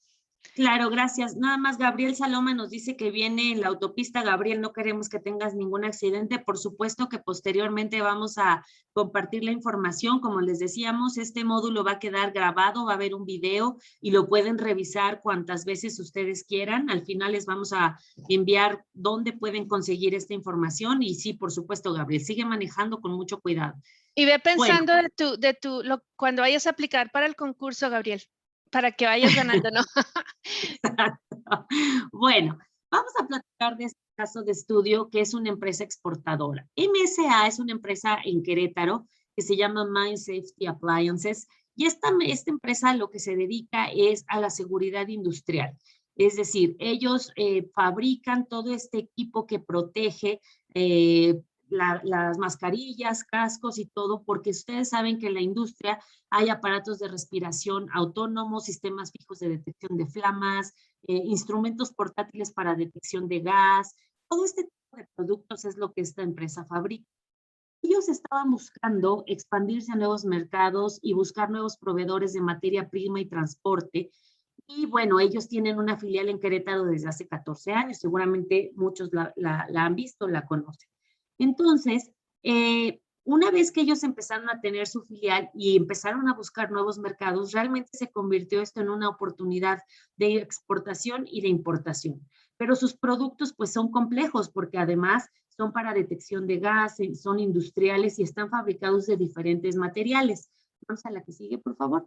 Claro, gracias. Nada más Gabriel Saloma nos dice que viene en la autopista. Gabriel, no queremos que tengas ningún accidente. Por supuesto que posteriormente vamos a compartir la información. Como les decíamos, este módulo va a quedar grabado, va a haber un video y lo pueden revisar cuantas veces ustedes quieran. Al final les vamos a enviar dónde pueden conseguir esta información. Y sí, por supuesto, Gabriel, sigue manejando con mucho cuidado. Y ve pensando cuando vayas a aplicar para el concurso, Gabriel, para que vayas ganando, ¿no? Exacto. Bueno, vamos a platicar de este caso de estudio, que es una empresa exportadora. MSA es una empresa en Querétaro que se llama Mine Safety Appliances, y esta empresa lo que se dedica es a la seguridad industrial. Es decir, ellos fabrican todo este equipo que protege las mascarillas, cascos y todo, porque ustedes saben que en la industria hay aparatos de respiración autónomos, sistemas fijos de detección de flamas, instrumentos portátiles para detección de gas. Todo este tipo de productos es lo que esta empresa fabrica. Ellos estaban buscando expandirse a nuevos mercados y buscar nuevos proveedores de materia prima y transporte. Y bueno, ellos tienen una filial en Querétaro desde hace 14 años. Seguramente muchos la han visto, la conocen. Entonces, una vez que ellos empezaron a tener su filial y empezaron a buscar nuevos mercados, realmente se convirtió esto en una oportunidad de exportación y de importación. Pero sus productos pues son complejos porque además son para detección de gas, son industriales y están fabricados de diferentes materiales. Vamos a la que sigue, por favor.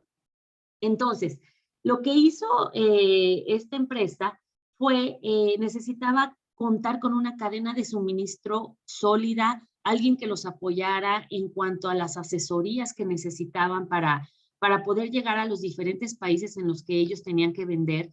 Entonces, lo que hizo esta empresa fue, necesitaba contar con una cadena de suministro sólida, alguien que los apoyara en cuanto a las asesorías que necesitaban para poder llegar a los diferentes países en los que ellos tenían que vender.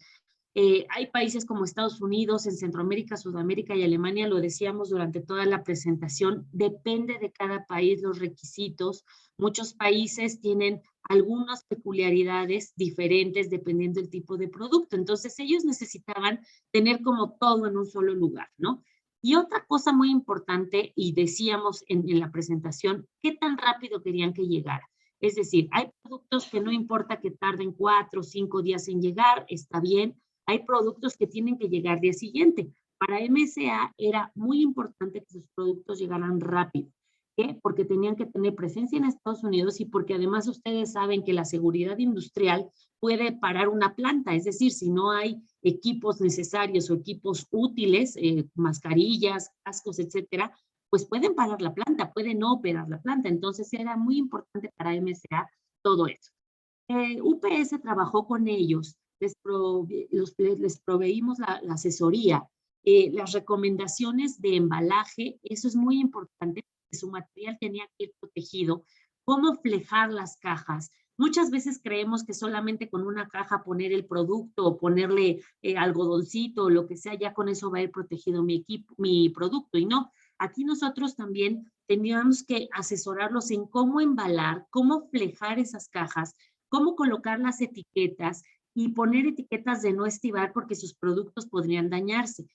Hay países como Estados Unidos, en Centroamérica, Sudamérica y Alemania, lo decíamos durante toda la presentación, depende de cada país los requisitos. Muchos países tienen algunas peculiaridades diferentes dependiendo del tipo de producto. Entonces, ellos necesitaban tener como todo en un solo lugar, ¿no? Y otra cosa muy importante, y decíamos en la presentación, ¿qué tan rápido querían que llegara? Es decir, hay productos que no importa que tarden 4 o 5 días en llegar, está bien. Hay productos que tienen que llegar día siguiente. Para MSA era muy importante que sus productos llegaran rápido. ¿Qué? Porque tenían que tener presencia en Estados Unidos y porque además ustedes saben que la seguridad industrial puede parar una planta. Es decir, si no hay equipos necesarios o equipos útiles, mascarillas, cascos, etcétera, pues pueden parar la planta, pueden no operar la planta. Entonces era muy importante para MSA todo eso. UPS trabajó con ellos. Les proveímos la asesoría, las recomendaciones de embalaje, eso es muy importante, porque su material tenía que ir protegido, cómo flejar las cajas. Muchas veces creemos que solamente con una caja poner el producto o ponerle algodoncito o lo que sea, ya con eso va a ir protegido mi producto, y no. Aquí nosotros también teníamos que asesorarlos en cómo embalar, cómo flejar esas cajas, cómo colocar las etiquetas y poner etiquetas de no estibar porque sus productos podrían dañarse.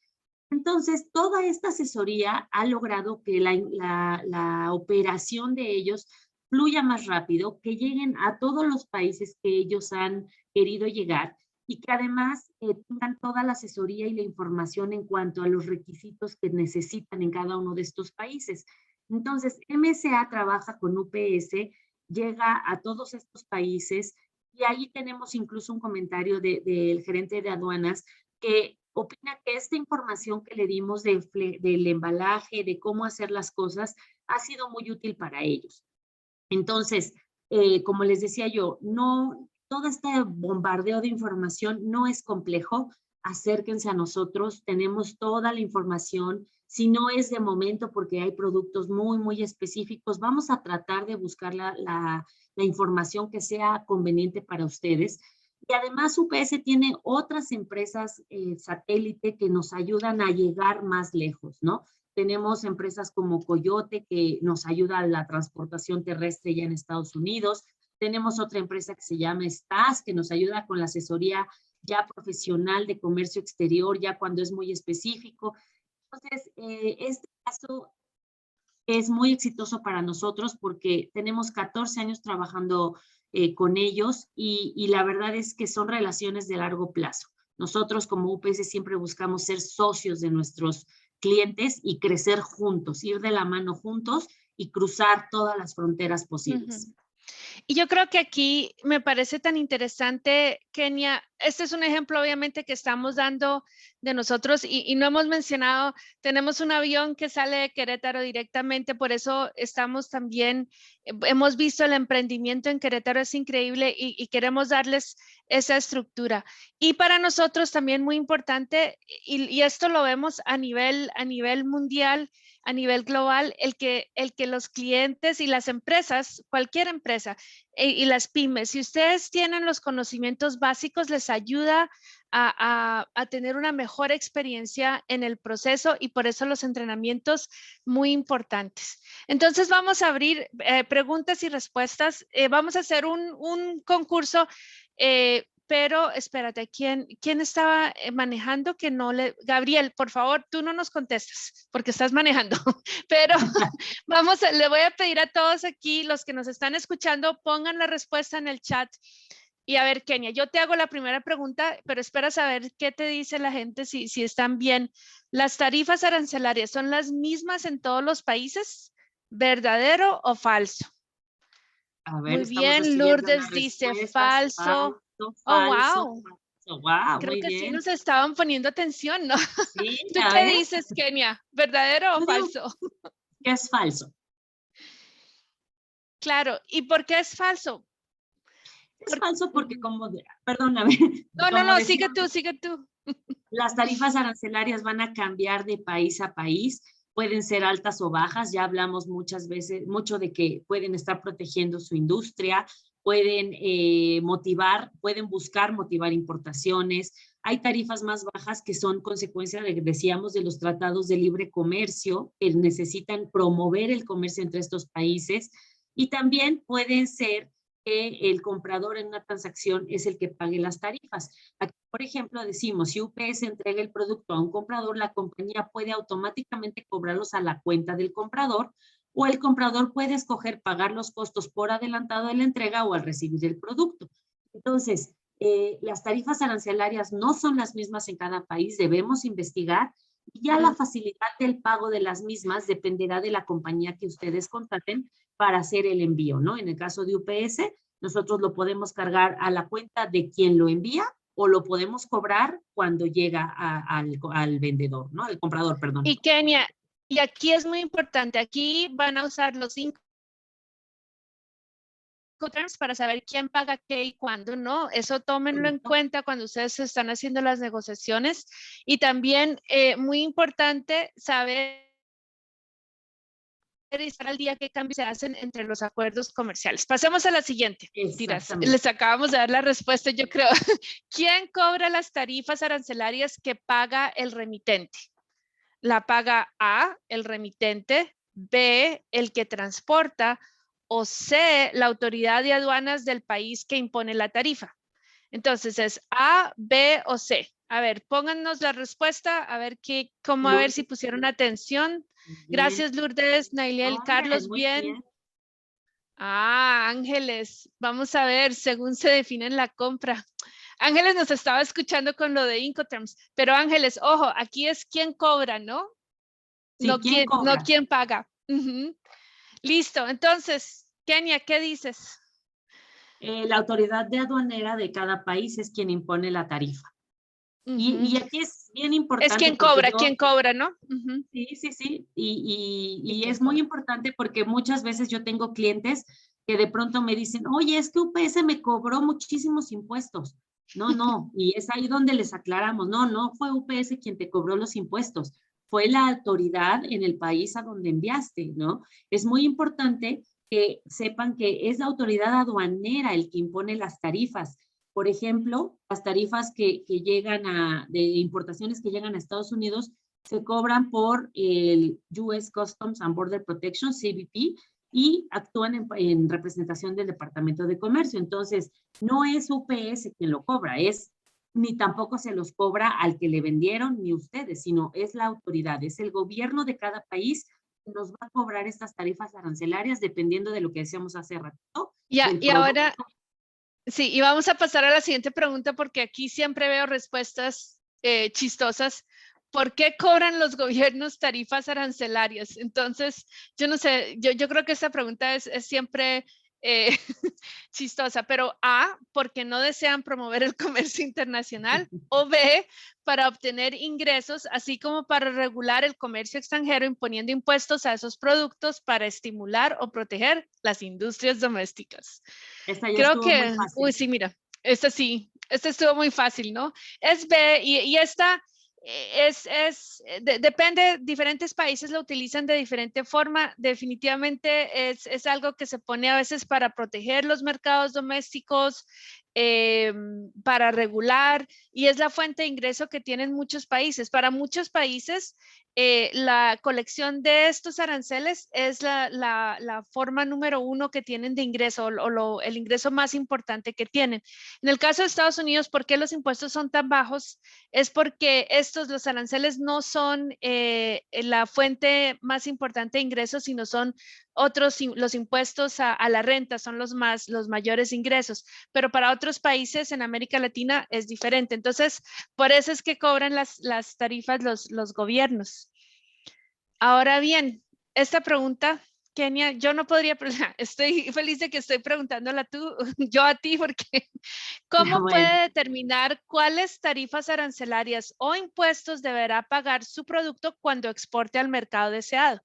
Entonces, toda esta asesoría ha logrado que la operación de ellos fluya más rápido, que lleguen a todos los países que ellos han querido llegar y que además tengan toda la asesoría y la información en cuanto a los requisitos que necesitan en cada uno de estos países. Entonces, MSA trabaja con UPS, llega a todos estos países y ahí tenemos incluso un comentario del gerente de aduanas que opina que esta información que le dimos del embalaje, de cómo hacer las cosas, ha sido muy útil para ellos. Entonces, como les decía yo, todo este bombardeo de información no es complejo. Acérquense a nosotros, tenemos toda la información. Si no es de momento porque hay productos muy, muy específicos, vamos a tratar de buscar la información que sea conveniente para ustedes. Y además UPS tiene otras empresas satélite que nos ayudan a llegar más lejos, ¿no? Tenemos empresas como Coyote que nos ayuda a la transportación terrestre ya en Estados Unidos. Tenemos otra empresa que se llama STAS que nos ayuda con la asesoría ya profesional de comercio exterior, ya cuando es muy específico. Entonces, este caso es muy exitoso para nosotros porque tenemos 14 años trabajando con ellos y la verdad es que son relaciones de largo plazo. Nosotros como UPS siempre buscamos ser socios de nuestros clientes y crecer juntos, ir de la mano juntos y cruzar todas las fronteras posibles. Uh-huh. Y yo creo que aquí me parece tan interesante, Kenia, este es un ejemplo obviamente que estamos dando de nosotros y no hemos mencionado, tenemos un avión que sale de Querétaro directamente, por eso estamos también, hemos visto el emprendimiento en Querétaro, es increíble y queremos darles esa estructura. Y para nosotros también muy importante, y esto lo vemos a nivel mundial, a nivel global, el que los clientes y las empresas, cualquier empresa y las pymes, si ustedes tienen los conocimientos básicos, les ayuda a tener una mejor experiencia en el proceso y por eso los entrenamientos muy importantes. Entonces vamos a abrir preguntas y respuestas. Vamos a hacer un concurso pero espérate, ¿quién estaba manejando que no le... Gabriel, por favor, tú no nos contestas porque estás manejando, pero le voy a pedir a todos aquí, los que nos están escuchando, pongan la respuesta en el chat. Y a ver, Kenia, yo te hago la primera pregunta, pero espera saber qué te dice la gente, si están bien. ¿Las tarifas arancelarias son las mismas en todos los países? ¿Verdadero o falso? A ver, Muy estamos bien, recibiendo Lourdes las dice respuestas. falso. Falso, Oh, falso, wow. falso. Wow, Creo muy que sí bien. nos estaban poniendo atención, ¿no? Sí, ¿Tú a qué ver, dices, Kenia? ¿Verdadero o yo digo falso? que es falso. Claro, ¿y por qué es falso? Es falso porque perdóname, No, como sigue decíamos, tú. las tarifas arancelarias van a cambiar de país a país, pueden ser altas o bajas, ya hablamos muchas veces, mucho de que pueden estar protegiendo su industria, pueden pueden buscar motivar importaciones. Hay tarifas más bajas que son consecuencia, decíamos, de los tratados de libre comercio, que necesitan promover el comercio entre estos países, y también pueden ser que el comprador en una transacción es el que pague las tarifas. Aquí, por ejemplo, decimos, si UPS entrega el producto a un comprador, la compañía puede automáticamente cobrarlos a la cuenta del comprador, o el comprador puede escoger pagar los costos por adelantado de la entrega o al recibir el producto. Entonces, las tarifas arancelarias no son las mismas en cada país, debemos investigar, y ya la facilidad del pago de las mismas dependerá de la compañía que ustedes contraten para hacer el envío, ¿no? En el caso de UPS, nosotros lo podemos cargar a la cuenta de quien lo envía o lo podemos cobrar cuando llega al vendedor, ¿no? Al comprador, perdón. Y Kenia, y aquí es muy importante, aquí van a usar los 5 terms para saber quién paga qué y cuándo, ¿no? Eso tómenlo en cuenta cuando ustedes están haciendo las negociaciones. Y también muy importante saber estar al día qué cambios se hacen entre los acuerdos comerciales. Pasemos a la siguiente. Tiras, les acabamos de dar la respuesta, yo creo. ¿Quién cobra las tarifas arancelarias que paga el remitente? ¿La paga A, el remitente, B, el que transporta, o C, la autoridad de aduanas del país que impone la tarifa? Entonces es A, B o C. A ver, pónganos la respuesta, a ver a ver si pusieron atención. Bien. Gracias, Lourdes, Nailiel, Carlos, bien. Ángeles, vamos a ver, según se define la compra. Ángeles nos estaba escuchando con lo de Incoterms, pero Ángeles, ojo, aquí es quién cobra, ¿no? Sí, no, ¿quién cobra? No quién paga. Listo, entonces, Kenia, ¿qué dices? La autoridad de aduanera de cada país es quien impone la tarifa. Y aquí es bien importante. Es quien cobra, ¿no? Sí, sí, sí. Y es muy importante porque muchas veces yo tengo clientes que de pronto me dicen, oye, es que UPS me cobró muchísimos impuestos. No, y es ahí donde les aclaramos, no fue UPS quien te cobró los impuestos, fue la autoridad en el país a donde enviaste, ¿no? Es muy importante que sepan que es la autoridad aduanera el que impone las tarifas. Por ejemplo, las tarifas que llegan de importaciones que llegan a Estados Unidos se cobran por el US Customs and Border Protection, CBP, y actúan en representación del Departamento de Comercio. Entonces, no es UPS quien lo cobra, ni tampoco se los cobra al que le vendieron ni ustedes, sino es la autoridad, es el gobierno de cada país que nos va a cobrar estas tarifas arancelarias dependiendo de lo que decíamos hace rato. Y ahora, sí, y vamos a pasar a la siguiente pregunta porque aquí siempre veo respuestas chistosas. ¿Por qué cobran los gobiernos tarifas arancelarias? Entonces, yo no sé, yo creo que esta pregunta es siempre chistosa, pero A, porque no desean promover el comercio internacional, o B, para obtener ingresos, así como para regular el comercio extranjero imponiendo impuestos a esos productos para estimular o proteger las industrias domésticas. Esta ya estuvo muy fácil. Uy, sí, mira, esta estuvo muy fácil, ¿no? Es B y esta depende, diferentes países lo utilizan de diferente forma. Definitivamente es algo que se pone a veces para proteger los mercados domésticos, para regular, y es la fuente de ingreso que tienen muchos países. Para muchos países, la colección de estos aranceles es la forma número uno que tienen de ingreso, o el ingreso más importante que tienen. En el caso de Estados Unidos, ¿por qué los impuestos son tan bajos? Es porque los aranceles no son la fuente más importante de ingresos, sino son los impuestos a la renta, son los mayores ingresos. Pero para otros países en América Latina es diferente. Entonces, por eso es que cobran las tarifas los gobiernos. Ahora bien, esta pregunta, Kenia, yo no podría, estoy feliz de que estoy preguntándola yo a ti, porque ¿cómo puede determinar cuáles tarifas arancelarias o impuestos deberá pagar su producto cuando exporte al mercado deseado?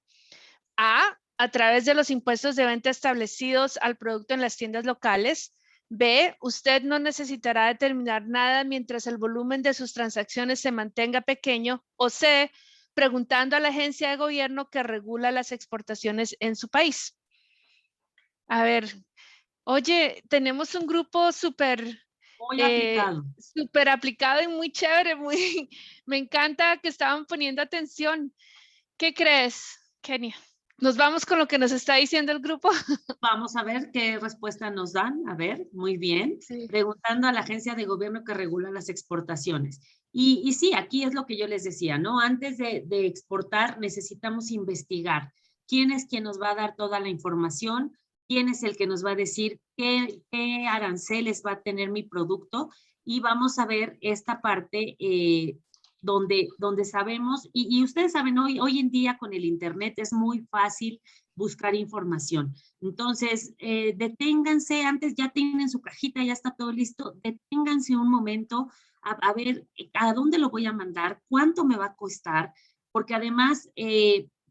A través de los impuestos de venta establecidos al producto en las tiendas locales. B, usted no necesitará determinar nada mientras el volumen de sus transacciones se mantenga pequeño. O C, preguntando a la agencia de gobierno que regula las exportaciones en su país. A ver, oye, tenemos un grupo súper aplicado y muy chévere. Me encanta que estaban poniendo atención. ¿Qué crees, Kenia? ¿Nos vamos con lo que nos está diciendo el grupo? Vamos a ver qué respuesta nos dan. A ver, muy bien. Sí. Preguntando a la agencia de gobierno que regula las exportaciones. Y sí, aquí es lo que yo les decía, ¿no? Antes de exportar necesitamos investigar quién es quien nos va a dar toda la información, quién es el que nos va a decir qué aranceles va a tener mi producto, y vamos a ver esta parte donde sabemos, y ustedes saben, hoy en día con el internet es muy fácil buscar información. Entonces, deténganse, antes ya tienen su cajita, ya está todo listo, deténganse un momento a ver a dónde lo voy a mandar, cuánto me va a costar, porque además,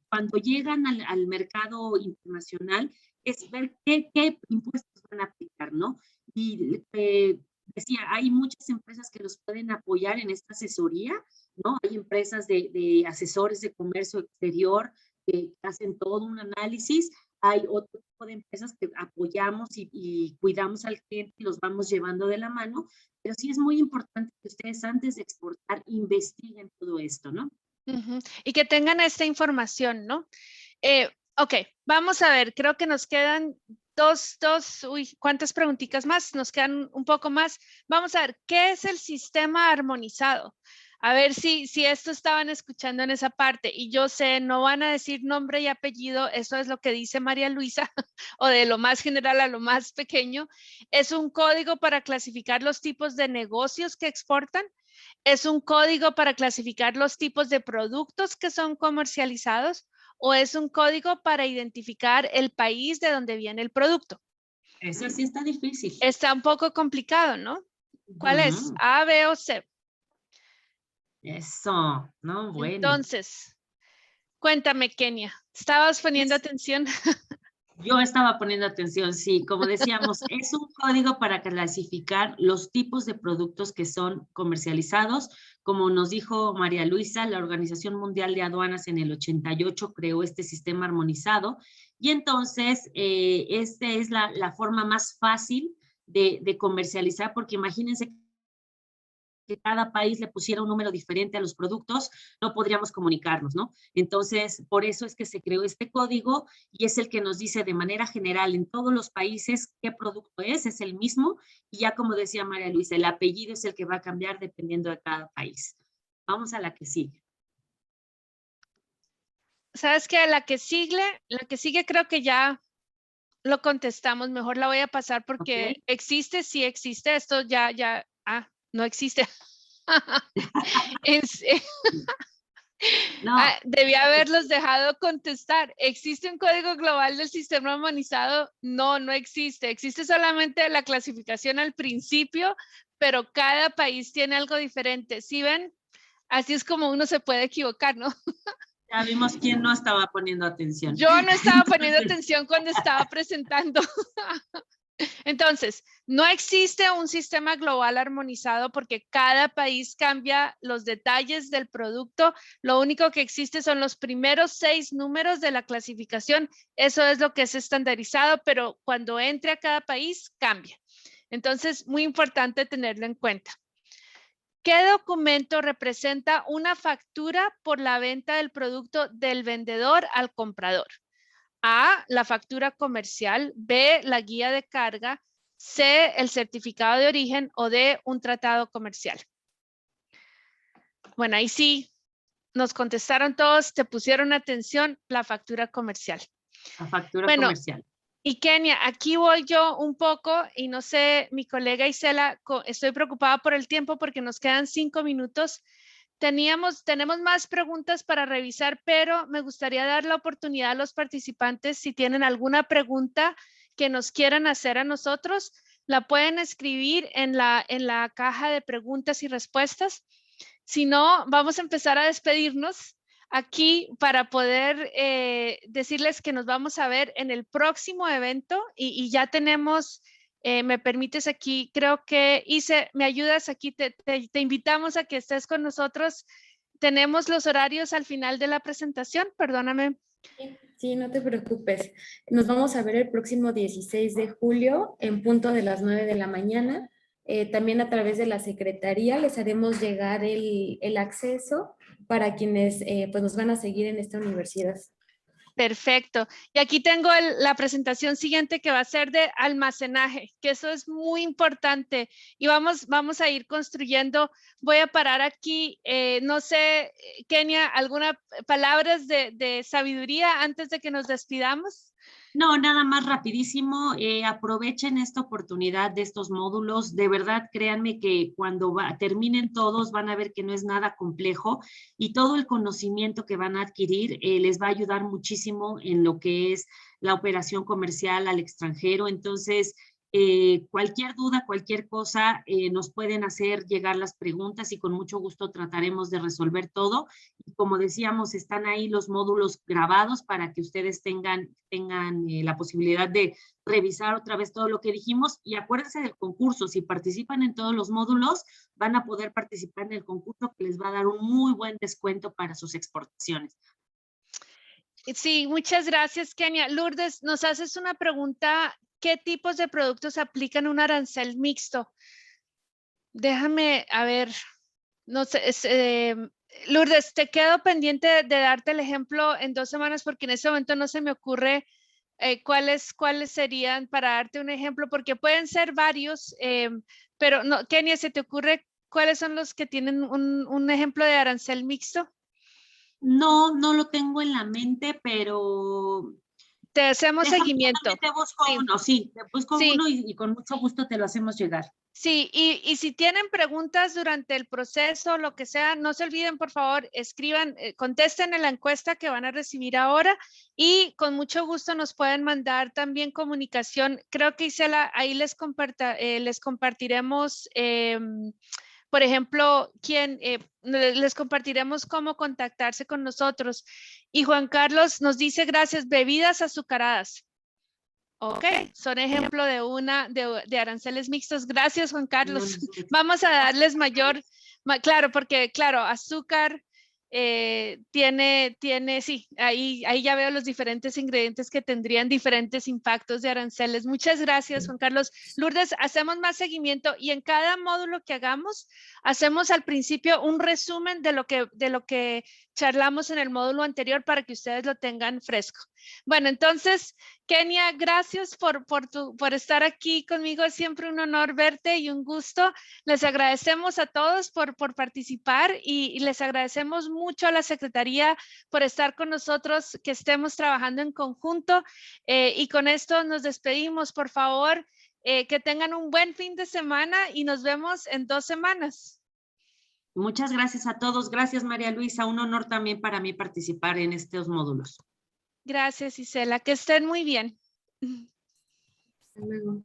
cuando llegan al mercado internacional, es ver qué impuestos van a aplicar, ¿no? Y decía, hay muchas empresas que los pueden apoyar en esta asesoría, ¿no? Hay empresas de asesores de comercio exterior que hacen todo un análisis. Hay otro tipo de empresas que apoyamos y cuidamos al cliente y los vamos llevando de la mano, pero sí es muy importante que ustedes antes de exportar investiguen todo esto, ¿no? Y que tengan esta información, ¿no? Ok, vamos a ver, creo que nos quedan ¿cuántas preguntitas más? Nos quedan un poco más. Vamos a ver, ¿qué es el sistema armonizado? A ver si esto estaban escuchando en esa parte. Y yo sé, no van a decir nombre y apellido, eso es lo que dice María Luisa, o de lo más general a lo más pequeño. Es un código para clasificar los tipos de negocios que exportan. Es un código para clasificar los tipos de productos que son comercializados, o es un código para identificar el país de donde viene el producto. Eso sí está difícil. Está un poco complicado, ¿no? ¿Cuál es? ¿A, B o C? Eso, no, bueno. Entonces, cuéntame, Kenia, ¿estabas poniendo atención? Yo estaba poniendo atención, sí. Como decíamos, es un código para clasificar los tipos de productos que son comercializados. Como nos dijo María Luisa, la Organización Mundial de Aduanas en el 88 creó este sistema armonizado. Y entonces, esta es la forma más fácil de comercializar, porque imagínense que cada país le pusiera un número diferente a los productos, no podríamos comunicarnos, ¿no? Entonces, por eso es que se creó este código y es el que nos dice de manera general en todos los países qué producto es el mismo, y ya como decía María Luisa, el apellido es el que va a cambiar dependiendo de cada país. Vamos a la que sigue. ¿Sabes qué? La que sigue creo que ya lo contestamos, mejor la voy a pasar porque existe, sí existe, esto no existe. No. Debí haberlos dejado contestar. ¿Existe un código global del sistema armonizado? No, no existe. Existe solamente la clasificación al principio, pero cada país tiene algo diferente. ¿Sí ven? Así es como uno se puede equivocar, ¿no? Ya vimos quién no estaba poniendo atención. Yo no estaba poniendo atención cuando estaba presentando. Entonces, no existe un sistema global armonizado porque cada país cambia los detalles del producto. Lo único que existe son los primeros 6 números de la clasificación. Eso es lo que es estandarizado, pero cuando entre a cada país cambia. Entonces, muy importante tenerlo en cuenta. ¿Qué documento representa una factura por la venta del producto del vendedor al comprador? A, la factura comercial, B, la guía de carga, C, el certificado de origen o D, un tratado comercial. Bueno, ahí sí nos contestaron todos, te pusieron atención, la factura comercial. La factura Bueno, comercial. y Kenia, aquí voy yo un poco y no sé, mi colega Isela, estoy preocupada por el tiempo porque nos quedan 5 minutos. Tenemos más preguntas para revisar, pero me gustaría dar la oportunidad a los participantes, si tienen alguna pregunta que nos quieran hacer a nosotros, la pueden escribir en la caja de preguntas y respuestas. Si no, vamos a empezar a despedirnos aquí para poder decirles que nos vamos a ver en el próximo evento y ya tenemos, me permites aquí, creo que me ayudas aquí, te invitamos a que estés con nosotros. Tenemos los horarios al final de la presentación, perdóname. Sí, no te preocupes. Nos vamos a ver el próximo 16 de julio en punto de las 9 de la mañana. También a través de la Secretaría les haremos llegar el acceso para quienes pues nos van a seguir en esta universidad. Perfecto. Y aquí tengo la presentación siguiente que va a ser de almacenaje, que eso es muy importante. Y vamos a ir construyendo. Voy a parar aquí. No sé, Kenia, ¿alguna palabras de sabiduría antes de que nos despidamos? No, nada más rapidísimo, aprovechen esta oportunidad de estos módulos, de verdad créanme que cuando terminen todos van a ver que no es nada complejo y todo el conocimiento que van a adquirir les va a ayudar muchísimo en lo que es la operación comercial al extranjero. Entonces, cualquier duda, cualquier cosa, nos pueden hacer llegar las preguntas y con mucho gusto trataremos de resolver todo. Y como decíamos, están ahí los módulos grabados para que ustedes tengan la posibilidad de revisar otra vez todo lo que dijimos. Y acuérdense del concurso, si participan en todos los módulos, van a poder participar en el concurso que les va a dar un muy buen descuento para sus exportaciones. Sí, muchas gracias, Kenia. Lourdes, nos haces una pregunta. ¿Qué tipos de productos aplican un arancel mixto? Déjame, a ver, no sé, Lourdes, te quedo pendiente de darte el ejemplo en 2 semanas porque en ese momento no se me ocurre cuáles serían para darte un ejemplo, porque pueden ser varios, pero no, Kenia, ¿se te ocurre cuáles son los que tienen un ejemplo de arancel mixto? No lo tengo en la mente, pero... Te hacemos seguimiento. Te busco uno, sí, te busco Sí. uno y con mucho gusto te lo hacemos llegar. Sí, y si tienen preguntas durante el proceso, lo que sea, no se olviden, por favor, escriban, contesten en la encuesta que van a recibir ahora y con mucho gusto nos pueden mandar también comunicación. Creo que Isela, ahí les compartiremos, por ejemplo, les compartiremos cómo contactarse con nosotros. Y Juan Carlos nos dice, gracias, bebidas azucaradas. Ok, son ejemplo de aranceles mixtos. Gracias, Juan Carlos. Vamos a darles claro, porque claro, azúcar sí, ahí ya veo los diferentes ingredientes que tendrían diferentes impactos de aranceles. Muchas gracias, Juan Carlos. Lourdes, hacemos más seguimiento y en cada módulo que hagamos, hacemos al principio un resumen de lo que charlamos en el módulo anterior para que ustedes lo tengan fresco. Bueno, entonces, Kenia, gracias por estar aquí conmigo. Es siempre un honor verte y un gusto. Les agradecemos a todos por participar y les agradecemos mucho a la Secretaría por estar con nosotros, que estemos trabajando en conjunto. Y con esto nos despedimos. Por favor, que tengan un buen fin de semana y nos vemos en 2 semanas. Muchas gracias a todos. Gracias, María Luisa. Un honor también para mí participar en estos módulos. Gracias, Isela. Que estén muy bien. Hasta luego.